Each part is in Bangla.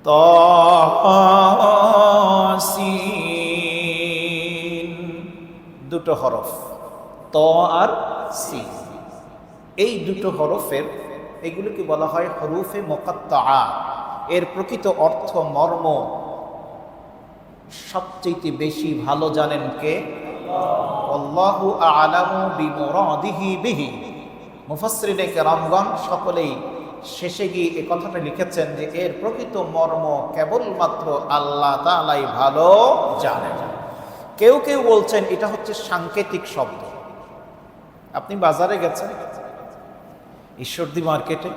তাসিন, দুটো হরফ ত আর সিন। এই দুটো হরফের এগুলোকে বলা হয় হরুফে মুকাত্তাআ। এর প্রকৃত অর্থ মর্ম সবচেয়ে বেশি ভালো জানেন কে? আল্লাহু আ'লামু বিমুরাদিহি বিহি। মুফাসসিরিনে কেরামগণ সকলেই শেষে গিয়ে এই কথাটা লিখেছেন যে এর প্রকৃত মর্ম কেবলমাত্র আল্লাহ তাআলাই ভালো জানেন। কেউ কেউ বলছেন এটা হচ্ছে সাংকেতিক শব্দ। আপনি বাজারে গেছেন, ঈশ্বরদী মার্কেটে,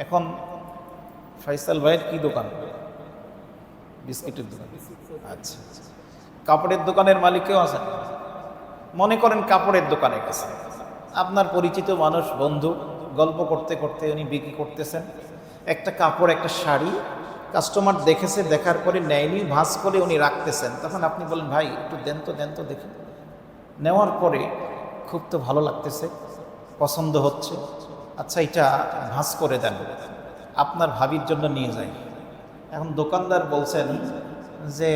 এখন ফয়সাল ভাইয়ের কি দোকান? বিস্কিটের দোকান। আচ্ছা, কাপড়ের দোকানের মালিকও আছেন। মনে করেন কাপড়ের দোকানে গেছেন, আপনার পরিচিত মানুষ, বন্ধু, গল্প করতে করতে উনি বিক্রি করতেছেন একটা কাপড়, একটা শাড়ি। কাস্টমার দেখেছে, দেখার পরে নেয়নি, ভাঁজ করে উনি রাখতেছেন। তখন আপনি বলেন, ভাই একটু দেন তো দেখি। নেওয়ার পরে খুব তো ভালো লাগতেছে, পছন্দ হচ্ছে, আচ্ছা এটা ভাঁজ করে দেন, আপনার ভাবির জন্য নিয়ে যাই। এখন দোকানদার বলছেন যে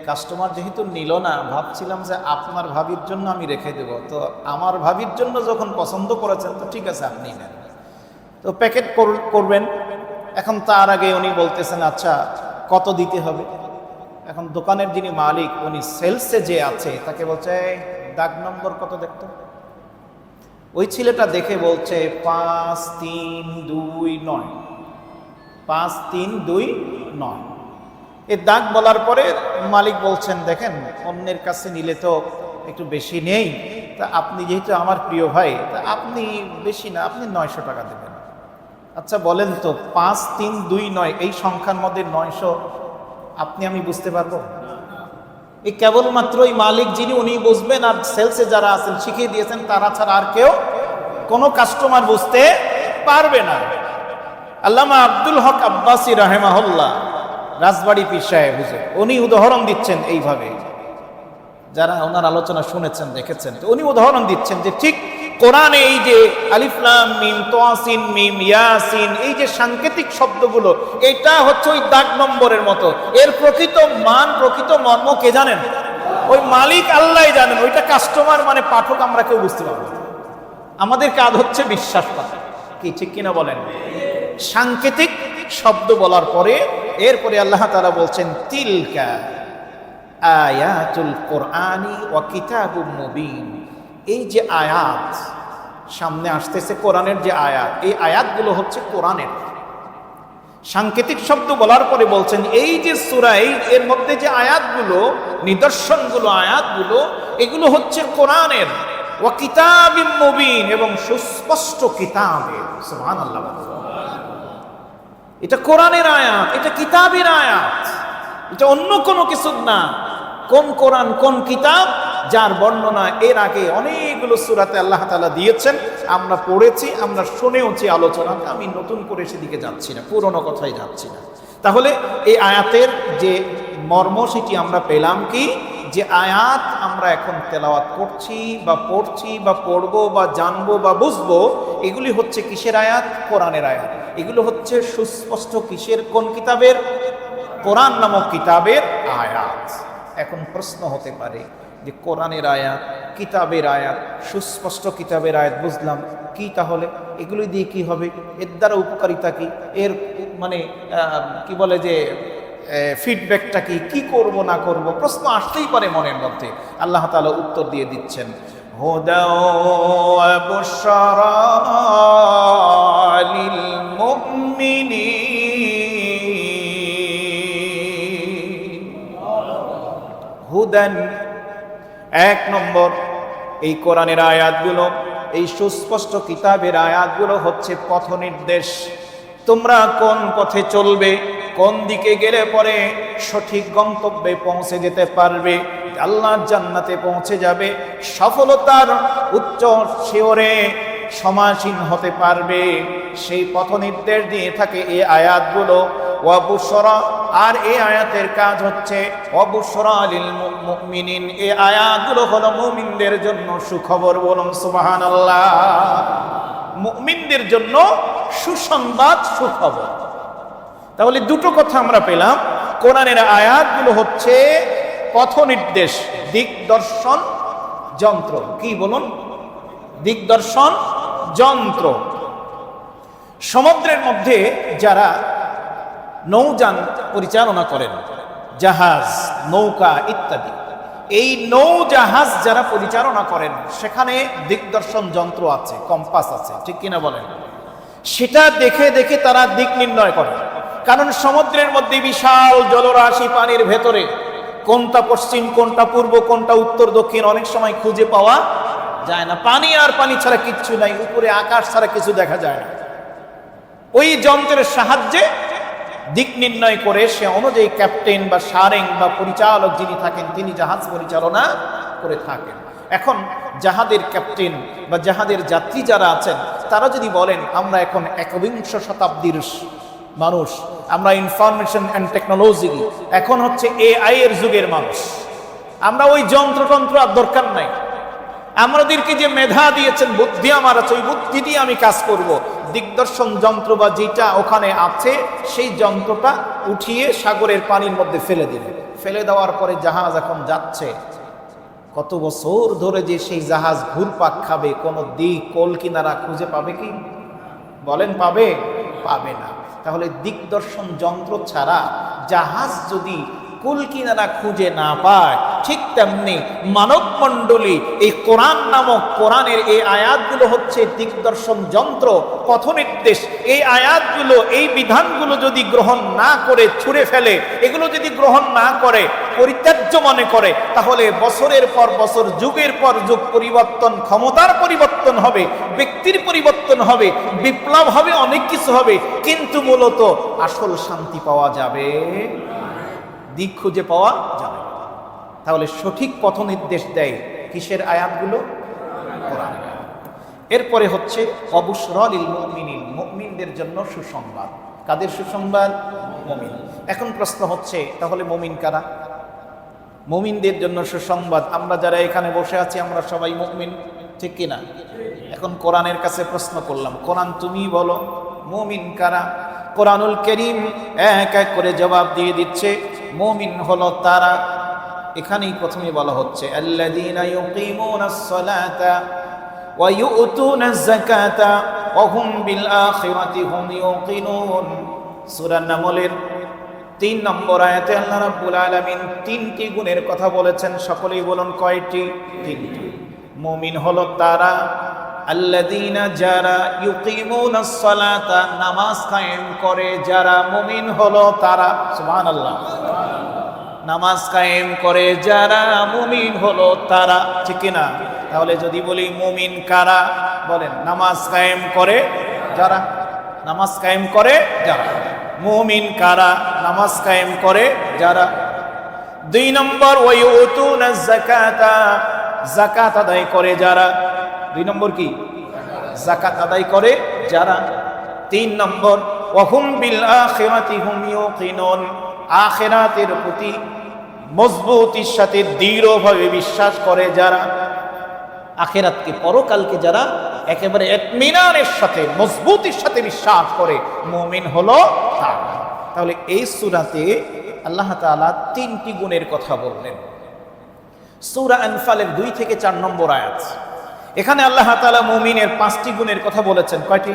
কাস্টমার যেহেতু নিল না, ভাবছিলাম যে আপনার ভাবির জন্য আমি রেখে দেব, তো আমার ভাবির জন্য যখন পছন্দ করেছেন তো ঠিক আছে আপনি নেন। তো প্যাকেট করবেন। এখন তার আগে উনি বলতেছেন আচ্ছা কত দিতে হবে। এখন দোকানের যিনি মালিক, উনি সেলসে যে আছে তাকে বলছে দাগ নম্বর কত দেখতো। ওই ছেলেটা দেখে বলছে 5329, 5329। এই দাগ বলার পরে মালিক বলছেন দেখেন অন্যের কাছে নিলে তো একটু বেশি নেই, তা আপনি যেহেতু আমার প্রিয় ভাই, তা আপনি বেশি না, আপনি 900 টাকা দেবেন। আচ্ছা বলেন তো 5329 এই সংখ্যার মধ্যে 900 আপনি আমি বুঝতে পারবো? এই কেবলমাত্র ওই মালিক যিনি উনি বুঝবেন, আর সেলসে যারা আছেন শিখিয়ে দিয়েছেন তারা ছাড়া আর কেউ কোনো কাস্টমার বুঝতে পারবে না। আল্লামা আব্দুল হক আব্বাসী রাহিমাহুল্লাহ, রাজবাড়ী পীর সাহেব হুজুর, উনি উদাহরণ দিচ্ছেন এইভাবে। যারা ওনার আলোচনা শুনেছেন দেখেছেন, তো উনি উদাহরণ দিচ্ছেন যে ঠিক কোরআনে এই যে আলিফ লাম মিম তাসিন মিম ইয়াসিন, এই যে সাংকেতিক শব্দগুলো, এটা হচ্ছে ওই দাগ নম্বরের মতো। এর প্রকৃত মান, প্রকৃত মর্ম কে জানেন? ওই মালিক আল্লাহই জানেন। ওইটা কাস্টমার মানে পাঠক আমরা কেউ বুঝতে পারবো না। আমাদের কাজ হচ্ছে বিশ্বাস করা। কি ঠিক কিনা বলেন? সাংকেতিক শব্দ বলার পরে এরপরে আল্লাহ তাআলা বলছেন তিলকা আয়াতুল কোরআনি ওয়া কিতাবুম মুবিন। এই যে আয়াত সামনে আসতেছে, কোরআনের যে আয়াত, এই আয়াতগুলো হচ্ছে কোরআনের। সাংকেতিক শব্দ বলার পরে বলছেন এই যে সূরা, এর মধ্যে যে আয়াতগুলো, নিদর্শনগুলো, আয়াতগুলো, এগুলো হচ্ছে কোরআনের। ওয়া কিতাবিম মুবিন, এবং সুস্পষ্ট কিতাবের। সুবহানাল্লাহ। এটা কোরআনের আয়াত, এটা কিতাবের আয়াত, এটা অন্য কোনো কিছু না। কোন কোরআন, কোন কিতাব, যার বর্ণনা এর আগে অনেকগুলো সূরাতে আল্লাহ তাআলা দিয়েছেন। আমরা পড়েছি, আমরা শুনেওছি আলোচনা। আমি নতুন করে সেদিকে যাচ্ছি না, পুরনো কথাই যাচ্ছি না। তাহলে এই আয়াতের যে মর্ম সেটি আমরা পেলাম কি, যে আয়াত আমরা এখন তেলাওয়াত করছি বা পড়ছি বা পড়বো বা জানবো বা বুঝবো, এগুলি হচ্ছে কিসের আয়াত? কোরআনের আয়াত। এগুলো হচ্ছে সুস্পষ্ট কিসের, কোন কিতাবের? কোরআন নামক কিতাবের আয়াত। এখন প্রশ্ন হতে পারে যে কোরআনের আয়াত, কিতাবের আয়াত, সুস্পষ্ট কিতাবের আয়াত বুঝলাম, কি তাহলে এগুলো দিয়ে কি হবে? এর দ্বারা উপকারিতা কি? এর মানে কি বলে যে ফিডব্যাকটা কি? কি করব না করব, প্রশ্ন আসতেই পারে মনের মধ্যে। আল্লাহ তাআলা উত্তর দিয়ে দিচ্ছেন হুদা ওয়া বুশরা লিল মুমিনিন। হুদান, এক নম্বর, এই কোরআনের আয়াতগুলো, এই সুস্পষ্ট কিতাবের আয়াতগুলো হচ্ছে পথ নির্দেশ। তোমরা কোন পথে চলবে, কোন দিকে গেলে পরে সঠিক গন্তব্যে পৌঁছে যেতে পারবে, আল্লাহর জান্নাতে পৌঁছে যাবে, সফলতার উচ্চ শিখরে সমাসীন হতে পারবে, সেই পথ নির্দেশ দিয়ে থাকে এই আয়াতগুলো। ওয়া বুশরা, আর এই আয়াতের কাজ হচ্ছে ওয়া বুশরা লিল মুমিনিন। এই আয়াতগুলো হলো মুমিনদের জন্য সুখবর। বলুন সুবহানাল্লাহ। মুমিনদের জন্য সুসংবাদ, সুখবর। তাহলে দুটো কথা আমরা পেলাম, কোরআনের আয়াতগুলো হচ্ছে পথ নির্দেশ, দিকদর্শন যন্ত্র। কি বলুন? দিকদর্শন যন্ত্র। সমুদ্রের মধ্যে যারা নৌযান পরিচালনা করেন, জাহাজ, নৌকা ইত্যাদি, এই নৌজাহাজ যারা পরিচালনা করেন সেখানে দিকদর্শন যন্ত্র আছে, কম্পাস আছে, ঠিক কিনা বলেন? সেটা দেখে দেখে তারা দিক নির্ণয় করে। কারণ সমুদ্রের মধ্যে বিশাল জলরাশি, পানির ভেতরে কোনটা পশ্চিম, কোনটা পূর্ব, কোনটা উত্তর দক্ষিণ অনেক সময় খুঁজে পাওয়া যায় না। পানি আর পানি ছাড়া কিচ্ছু নাই, উপরে আকাশ ছাড়া কিছু দেখা যায় না। ওই যন্ত্রের সাহায্যে দিক নির্ণয় করে সে অনুযায়ী ক্যাপ্টেন বা সারেং বা পরিচালক যিনি থাকেন তিনি জাহাজ পরিচালনা করে থাকেন। এখন জাহাজের ক্যাপ্টেন বা জাহাজের যাত্রী যারা আছেন তারা যদি বলেন আমরা এখন 21 শতাব্দীর মানুষ, আমরা ইনফরমেশন অ্যান্ড টেকনোলজি, এখন হচ্ছে AI এর যুগের মানুষ, আমরা ওই যন্ত্রতন্ত্র আর দরকার নাই, আমাদেরকে যে মেধা দিয়েছেন, বুদ্ধি আমার আছে, ওই বুদ্ধি দিয়ে আমি কাজ করব। দিকদর্শন যন্ত্র বা যেটা ওখানে আছে সেই যন্ত্রটা উঠিয়ে সাগরের পানির মধ্যে ফেলে দিবে। ফেলে দেওয়ার পরে জাহাজ এখন যাচ্ছে, কত বছর ধরে যে সেই জাহাজ ঘুরপাক খাবে, কোনো দিক কোল কিনারা খুঁজে পাবে কি? বলেন পাবে? পাবে না। তাহলে দিকদর্শন যন্ত্র ছাড়া জাহাজ যদি কুল কিনারা খুঁজে না পায়, ঠিক তেমনি মানব মণ্ডলী এই কোরআন নামক কোরআনের এই আয়াতগুলো হচ্ছে দিকদর্শন যন্ত্র, পথ নির্দেশ। এই আয়াতগুলো, এই বিধানগুলো যদি গ্রহণ না করে ছুঁড়ে ফেলে, এগুলো যদি গ্রহণ না করে, পরিত্যাজ্য মনে করে, তাহলে বছরের পর বছর, যুগের পর যুগ পরিবর্তন, ক্ষমতার পরিবর্তন হবে, ব্যক্তির পরিবর্তন হবে, বিপ্লব হবে, অনেক কিছু হবে, কিন্তু মূলত আসল শান্তি পাওয়া যাবে, দিক খুঁজে পাওয়া যাবে। তাহলে সঠিক পথ নির্দেশ দেয় কিসের আয়াতগুলো? কোরআন। এরপরে হচ্ছে অবুশরালিল মুমিনিন, মুমিনদের জন্য সুসংবাদ। কাদের সুসংবাদ? মুমিন। এখন প্রশ্ন হচ্ছে তাহলে মুমিন কারা? মুমিনদের জন্য সুসংবাদ। আমরা যারা এখানে বসে আছি আমরা সবাই মুমিন, ঠিক কিনা? এখন কোরআনের কাছে প্রশ্ন করলাম, কোরআন তুমি বলো মুমিন কারা? কোরআনুল কারীম এক এক করে জবাব দিয়ে দিচ্ছে। মুমিন হলো তারা, এখানেই প্রথমে বলা হচ্ছে আল্লাযীনা ইউকিমুনাস সালাতা ওয়া ইউতুনাজ যাকাতা ওয়া হুম বিল আখিরাতি হুম ইউকিনুন। সূরা নামলের 3 নম্বর আয়াতে আল্লাহ রাব্বুল আলামিন 3টি গুণের কথা বলেছেন। সকলেই বলুন কয়টি? 3টি। মুমিন হলো তারা আল্লাযীনা যারা ইউকিমুনাস সালাতা নামাজ কায়েম করে যারা, মুমিন হলো তারা। সুবহানাল্লাহ। নামাজ কায়েম করে যারা, মুমিন হলো তারা, ঠিক না? তাহলে যদি বলি মুমিন কারা, বলেন নামাজ কায়েম করে যারা। নামাজ কায়েম করে যারা। মুমিন কারা? নামাজ কায়েম করে যারা। 2 নম্বর ওয়া ইউতুনাজ যাকাতা, যাকাত আদায় করে যারা। 2 নম্বর কি? যাকাত আদায় করে যারা। 3 নম্বর ওয়া হুম বিল আখিরাতি হুম ইউকিনুন, আখিরাতের প্রতি মজবুতির সাথে দৃঢ়ভাবে বিশ্বাস করে যারা। আখিরাতকে, পরকালকে যারা একেবারে ইতমিনানের সাথে, মজবুতির সাথে বিশ্বাস করে, মুমিন হলো তারা। তাহলে এই সূরাতে আল্লাহ তাআলা 3টি গুণের কথা বললেন। সূরা আনফালের 2 থেকে 4 নম্বর আয়াত, এখানে আল্লাহ তাআলা মুমিনের 5টি গুণের কথা বলেছেন। কয়টি?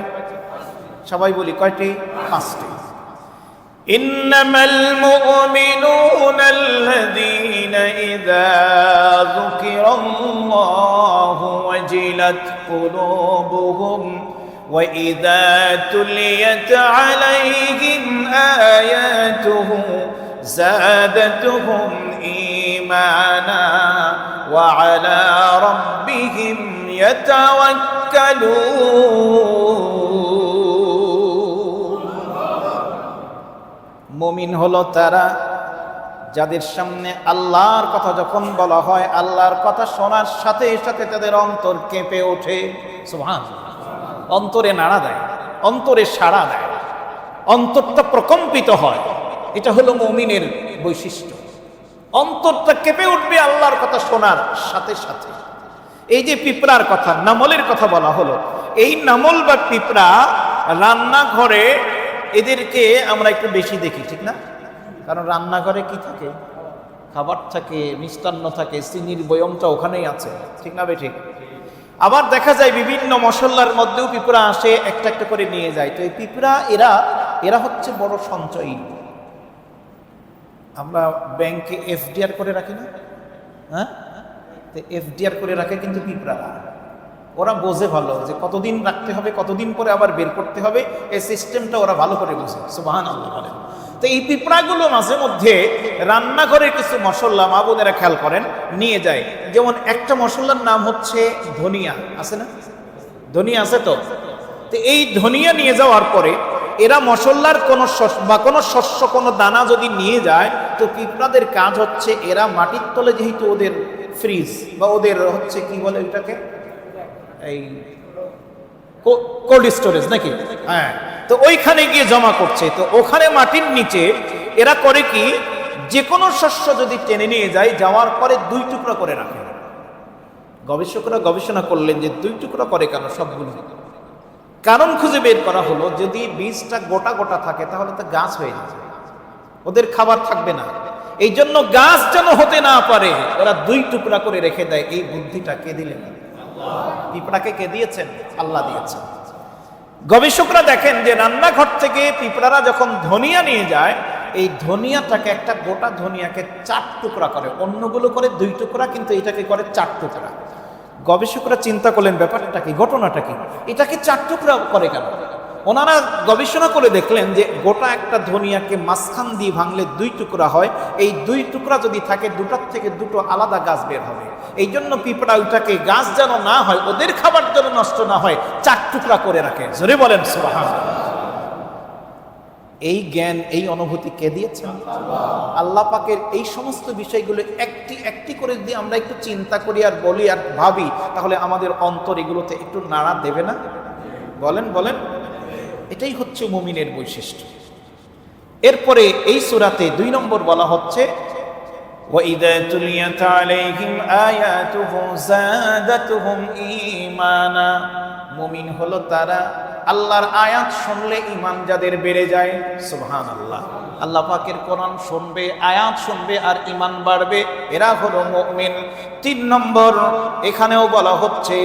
সবাই বলি কয়টি? 5টি। ইন্নামাল মুমিনুনা আল্লাযীনা ইযা যুকিরাল্লাহু ওয়াজিলাত কুলুবুহুম ওয়া ইযা তুলিয়াত আলাইহিম আয়াতুহু যাদাতুহুম ঈমানা ওয়া আলা রাব্বিহিম ইয়াতাওয়াক্কালুন। মুমিন হলো তারা যাদের সামনে আল্লাহর কথা যখন বলা হয়, আল্লাহর কথা শোনার সাথে সাথে তাদের অন্তর কেঁপে ওঠে। সুবহানাল্লাহ। অন্তরে নাড়া দেয়, অন্তরে সাড়া দেয়, অন্তরটা প্রকম্পিত হয়। এটা হলো মুমিনের বৈশিষ্ট্য। অন্তরটা কেঁপে উঠবে আল্লাহর কথা শোনার সাথে সাথে। এই যে পিঁপড়ার কথা, নামলের কথা বলা হলো, এই নামল বা পিঁপড়া রান্নাঘরে এদেরকে আমরা একটু বেশি দেখি, ঠিক না? কারণ রান্নাঘরে কি থাকে? খাবার থাকে, মিষ্টান্ন থাকে, চিনির বয়মটা ওখানেই আছে, ঠিক না? ঠিক। আবার দেখা যায় বিভিন্ন মশলার মধ্যেও পিঁপড়া আসে, একটা একটা করে নিয়ে যায়। তো এই পিঁপড়া এরা হচ্ছে বড় সঞ্চয়ী। আমরা ব্যাংকে এফডিআর করে রাখি না? হ্যাঁ, তো এফডিআর করে রাখে কিন্তু পিঁপড়ারা। ওরা বোঝে ভালো যে কতদিন রাখতে হবে, কতদিন পরে আবার বের করতে হবে, এই সিস্টেমটা ওরা ভালো করে বোঝে। সুবহানাল্লাহ বলেন। তো এই পিঁপড়াগুলো মাঝে মধ্যে রান্নাঘরের কিছু মশলা, মা বোনেরা খেয়াল করেন, নিয়ে যায়। যেমন একটা মশলার নাম হচ্ছে ধনিয়া, আছে না? ধনিয়া আছে তো? তো এই ধনিয়া নিয়ে যাওয়ার পরে এরা মশলার কোনো শস্য কোনো দানা যদি নিয়ে যায়, তো পিঁপড়াদের কাজ হচ্ছে এরা মাটির তলে, যেহেতু ওদের ফ্রিজ বা ওদের হচ্ছে কি বলে এটাকে, এই কোল্ড স্টোরেজ নাকি, হ্যাঁ, তো ওইখানে গিয়ে জমা করছে। তো ওখানে মাটির নিচে এরা করে কি, যে কোনো শস্য যদি টেনে নিয়ে যায়, যাওয়ার পরে 2 টুকরা করে রাখে। গবেষকরা গবেষণা করলেন যে 2 টুকরা করে কেন সবগুলো। কারণ খুঁজে বের করা হলো, যদি বীজটা গোটা গোটা থাকে তাহলে তো গাছ হয়ে যাবে, ওদের খাবার থাকবে না। এই জন্য গাছ যেন হতে না পারে ওরা 2 টুকরা করে রেখে দেয়। এই বুদ্ধিটা কে দিলেন? পিঁপড়াকে কে দিয়েছেন? আল্লাহ দিয়েছেন। গবেষকরা দেখেন যে রান্নাঘর থেকে পিঁপড়ারা যখন ধনিয়া নিয়ে যায়, এই ধনিয়াটাকে, একটা গোটা ধনিয়াকে 4 টুকরা করে, অন্যগুলো করে 2 টুকরা, কিন্তু এটাকে করে 4 টুকরা। গবেষকরা চিন্তা করলেন ব্যাপারটা কি, ঘটনাটা কি, এটাকে 4 টুকরা করে কেন? ওনারা গবেষণা করে দেখলেন যে গোটা একটা ধনিয়াকে মাঝখান দিয়ে ভাঙলে 2 টুকরা হয়। এই 2 টুকরা যদি থাকে, দুটার থেকে দুটো আলাদা গাছ বের হবে। এই জন্য পিঁপড়া ওইটাকে, গাছ যেন না হয়, ওদের খাবার যেন নষ্ট না হয়, 4 টুকরা করে রাখে। জোরে বলেন সুবহানাল্লাহ। এই জ্ঞান, এই অনুভূতি কে দিয়েছেন? আল্লাহ পাকের। এই সমস্ত বিষয়গুলো একটি একটি করে যদি আমরা একটু চিন্তা করি আর বলি আর ভাবি, তাহলে আমাদের অন্তর এগুলোতে একটু নাড়া দেবে না? বলেন বলেন। এটাই হচ্ছে মুমিনের বৈশিষ্ট্য। এরপরে এই সূরাতে 2 নম্বর বলা হচ্ছে, وَإِذَا تُلِيَتْ عَلَيْهِمْ آيَاتُهُ زَادَتْهُمْ إِيمَانًا। মুমিন হলো তারা, আল্লাহর আয়াত শুনলে ঈমান যাদের বেড়ে যায়। সুবহানাল্লাহ। আল্লাহ পাকের কোরআন শুনবে, আয়াত শুনবে আর ঈমান বাড়বে, এরা হলো মুমিন। 3 নম্বর এখানেও বলা হচ্ছে,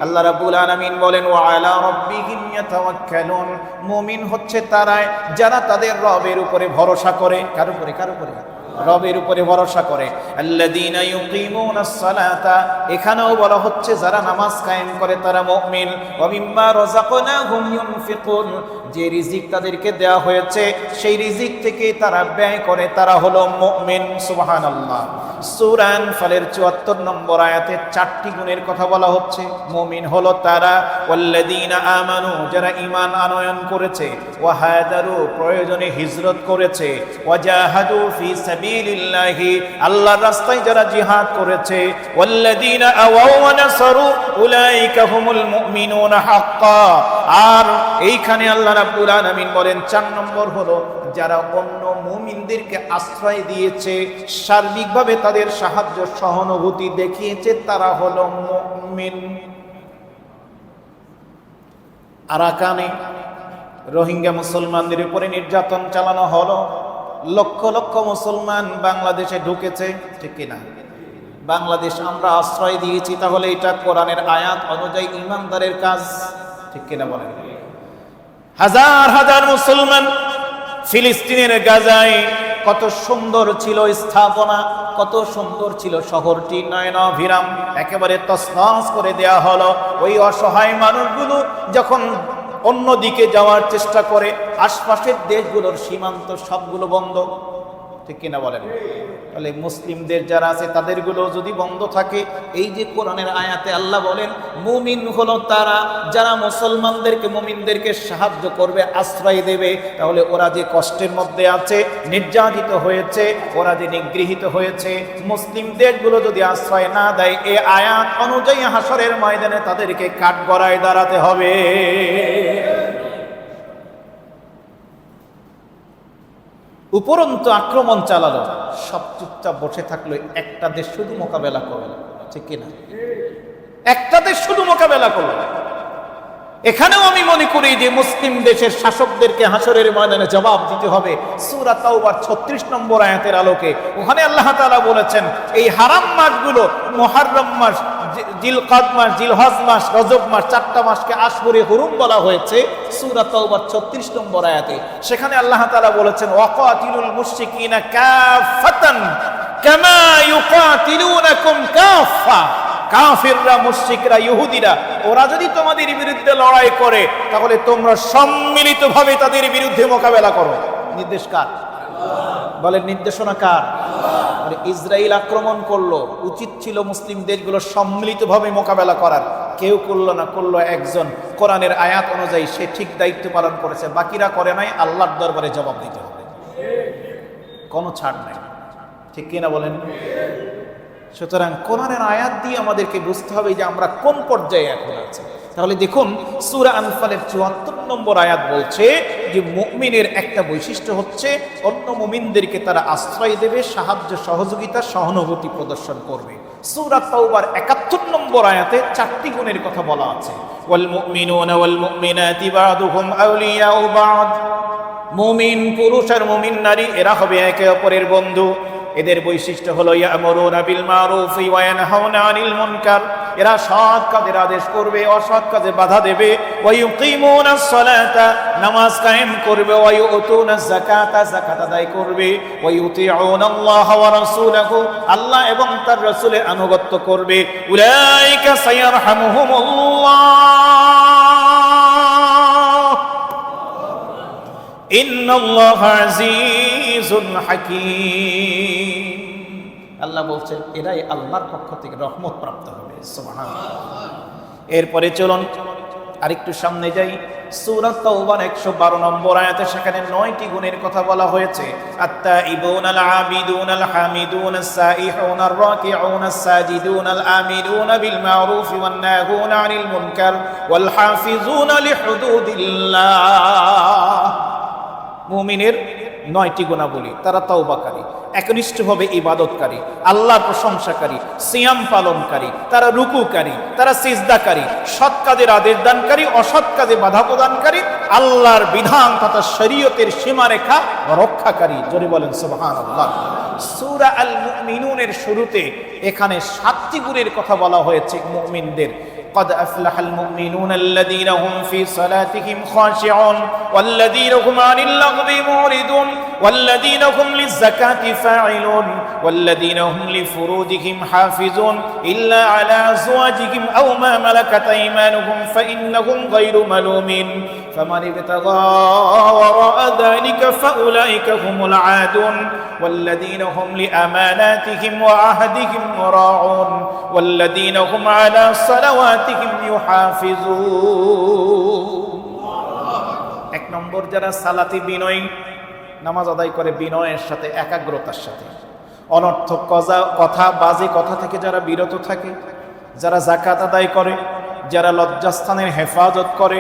আল্লাহ রাব্বুল আলামিন বলেন, ওয়া আলা রাব্বিহিম ইয়াতাওয়াক্কালুন। মুমিন হচ্ছে তারা যারা তাদের রবের উপরে ভরসা করে। কার উপরে? কার উপরে? রবের উপরে ভরসা করে। আল্লাযীনা ইউকিমুনাস সালাতা, এখানেও বলা হচ্ছে যারা নামাজ কায়েম করে তারা মুমিন। ওয়া মিম্মা রাযাকনাহুম ইউনফিকুন, যে রিজিক তাদেরকে দেওয়া হয়েছে সেই রিজিক থেকে তারা ব্যয় করে, তারা হলো মুমিন। সুবহানাল্লাহ। সূরা আনফালের ৭৪ নম্বর আয়াতে 4টি গুণের কথা বলা হচ্ছে। মুমিন হলো তারা, ওয়াল্লাযীনা আমানু, যারা ঈমান আনয়ন করেছে, ওয়া হাজারু, প্রয়োজনে হিজরত করেছে, ওয়া জাহাদু ফি সাবিলিল্লাহি, আল্লাহর রাস্তায় যারা জিহাদ করেছে, ওয়াল্লাযীনা আওয়াউ ওয়া নাসারু উলাইকা হুমুল মুমিনুনা হাক্কা। আর এইখানে আল্লাহ রাব্বুল আলামিন বলেন 4 নম্বর হলো যারা অন্য মুমিনদেরকে আশ্রয় দিয়েছে, সার্বিকভাবে তাদের সাহায্য সহানুভূতি দেখিয়েছে, তারা হলো মুমিন। আরাকানে রোহিঙ্গা মুসলমানদের উপরে নির্যাতন চালানো হলো, লক্ষ লক্ষ মুসলমান বাংলাদেশে ঢুকেছে, ঠিক কিনা? বাংলাদেশ আমরা আশ্রয় দিয়েছি, তাহলে এটা কোরআনের আয়াত অনুযায়ী ঈমানদারের কাজ, ঠিক কিনা বলেন? হাজার হাজার মুসলমান ফিলিস্তিনের গাজায়, কত সুন্দর ছিল স্থাপনা, কত সুন্দর ছিল শহরটি, নয়নাভিরাম, একেবারে তছনছ করে দেয়া হলো। ওই অসহায় মানুষগুলো যখন অন্যদিকে যাওয়ার চেষ্টা করে, আশপাশের দেশগুলোর সীমান্ত সবগুলো বন্ধ, ঠিক কিনা বলেন? তাহলে মুসলিমদের যারা আছে তাদেরগুলো যদি বন্ধ থাকে, এই যে কোরআনের আয়াতে আল্লাহ বলেন মুমিন হলো তারা যারা মুসলমানদেরকে, মুমিনদেরকে সাহায্য করবে, আশ্রয় দেবে, তাহলে ওরা যে কষ্টের মধ্যে আছে, নির্যাতিত হয়েছে, ওরা যে নিগৃহীত হয়েছে, মুসলিম দেশগুলো যদি আশ্রয় না দেয়, এই আয়াত অনুযায়ী হাসরের ময়দানে তাদেরকে কাঠগড়ায় দাঁড়াতে হবে। উপরন্তু আক্রমণ চালালো, সব চুপচাপ বসে থাকলো, একটা দেশ শুধু মোকাবেলা করলো, ঠিক কিনা? একটা দেশ শুধু মোকাবেলা করলো। এখানেও আমি মনে করি যে মুসলিম দেশের শাসকদেরকে হাসরের ময়দানে জবাব দিতে হবে। সূরা তাওবার 36 নম্বর আয়াতের আলোকে ওখানে আল্লাহ তাআলা বলেছেন এই হারাম মাসগুলো মুহররম মাস, জিলকাদ মাস, জিলহজ মাস, রজব মাস, 4টা মাসকে আশহুরে হুরুম বলা হয়েছে সূরা তাওবার 36 নম্বর আয়াতে। সেখানে আল্লাহ তাআলা বলেছেন ওয়াকাতিলুল মুশরিকিনা কাফাতান কামা ইউকাতিলুনাকুম কাফা। কাফিররা, মুশরিকরা, ইহুদিরা ওরা যদি তোমাদের বিরুদ্ধে লড়াই করে তাহলে তোমরা সম্মিলিতভাবে তাদের বিরুদ্ধে মোকাবেলা করো। নির্দেশ কার? বলেন নির্দেশনা কার? ইসরায়েল আক্রমণ করলো, উচিত ছিল মুসলিম দেশগুলো সম্মিলিতভাবে মোকাবেলা করার, কেউ করলো না, করলো একজন। কোরআনের আয়াত অনুযায়ী সে ঠিক দায়িত্ব পালন করেছে, বাকিরা করে নাই। আল্লাহর দরবারে জবাব দিতে হবে, কোনো ছাড় নাই। ঠিক কিনা বলেন? সুতরাং কোরআনের আয়াত দিয়ে আমাদেরকে বুঝতে হবে যে আমরা কোন পর্যায়ে এখন আছি। তাহলে দেখুন সূরা আনফালের ৭৪ নম্বর আয়াত বলছে যে মুমিনের একটা বৈশিষ্ট্য হচ্ছে অন্য মুমিনদেরকে তারা আশ্রয় দেবে, সাহায্য, সহযোগিতা, সহানুভূতি প্রদর্শন করবে। সূরা তাওবার ৭১ নম্বর আয়াতে 4টি গুণের কথা বলা আছে। ওয়াল মুমিনুনা ওয়াল মুমিনাতি বা'দুহুম আউলিয়াউ বা'দ। মুমিন পুরুষ আর মুমিন নারী এরা হবে একে অপরের বন্ধু। এদের বৈশিষ্ট্য হলো ইয়ামুরুনা বিল মারুফি ওয়া ইয়ানহাউনা আনিল মুনকার। এরা সৎ কাজের আদেশ করবে, অসৎ কাজে বাধা দেবে। ওয়া ইউকিমুনাস সালাতা, নামাজ কায়েম করবে। ওয়া ইউতুনাজ যাকাতা, যাকাত আদায় করবে। ওয়া ইউতিউনাল্লাহ ওয়া রাসূলাহু, আল্লাহ এবং তার রাসূলের আনুগত্য করবে। উলাইকা সায়ারহামুহুমুল্লাহ ইন্নাল্লাহা আজিজুন হাকীম। আল্লাহ বলছেন এরাই আল্লাহর পক্ষ থেকে রহমত প্রাপ্ত হবে। সুবহানাল্লাহ। এরপরে চলুন আরেকটু সামনে যাই। সূরা তাওবার 112 নম্বর আয়াতে সেখানে 9টি গুণের কথা বলা হয়েছে। আত-তাইবুনাল আবিদুনাল হামিদুনাস সাইহুনার রাকিউনাস সাজিদুনাল আমিরুনা বিল মারুফি ওয়ান নাহুনা আনিল মুনকার ওয়াল হাফিজুনা লিহুদুদিল্লাহ। মুমিনের 9টি গুণাবলী। তারা তাওবাকারী, একনিষ্ঠভাবে ইবাদতকারী, আল্লাহর প্রশংসাকারী, সিয়াম পালনকারী, তারা রুকুকারী, তারা সিজদাকারী, সৎ কাজের আদেশ দানকারী, অসৎ কাজে বাধা প্রদানকারী, আল্লাহর বিধান তথা শরীয়তের সীমারেখা রক্ষাকারী। জোরে বলেন সুবহানাল্লাহ। সূরা আল মুমিনুনের শুরুতে এখানে 7টি গুণের কথা বলা হয়েছে মুমিনদের। قد أفلح المؤمنون الذين هم في صلاتهم خاشعون والذين هم عن اللغو معرضون والذين هم للزكاة فاعلون والذين هم لفروجهم حافظون إلا على أزواجهم أو ما ملكت أيمانهم فإنهم غير ملومين فمن ابتغى وراء ذلك فأولئك هم العادون والذين هم لأماناتهم وعهدهم راعون والذين هم على صلواتهم يحافظون। এক নম্বর যারা সালাতে বিনয়ী, নামাজ আদায় করে বিনয়ের সাথে, একাগ্রতার সাথে, অনর্থক কথা, বাজে কথা থেকে যারা বিরত থাকে, যারা যাকাত আদায় করে, যারা লজ্জাস্থানের হেফাজত করে,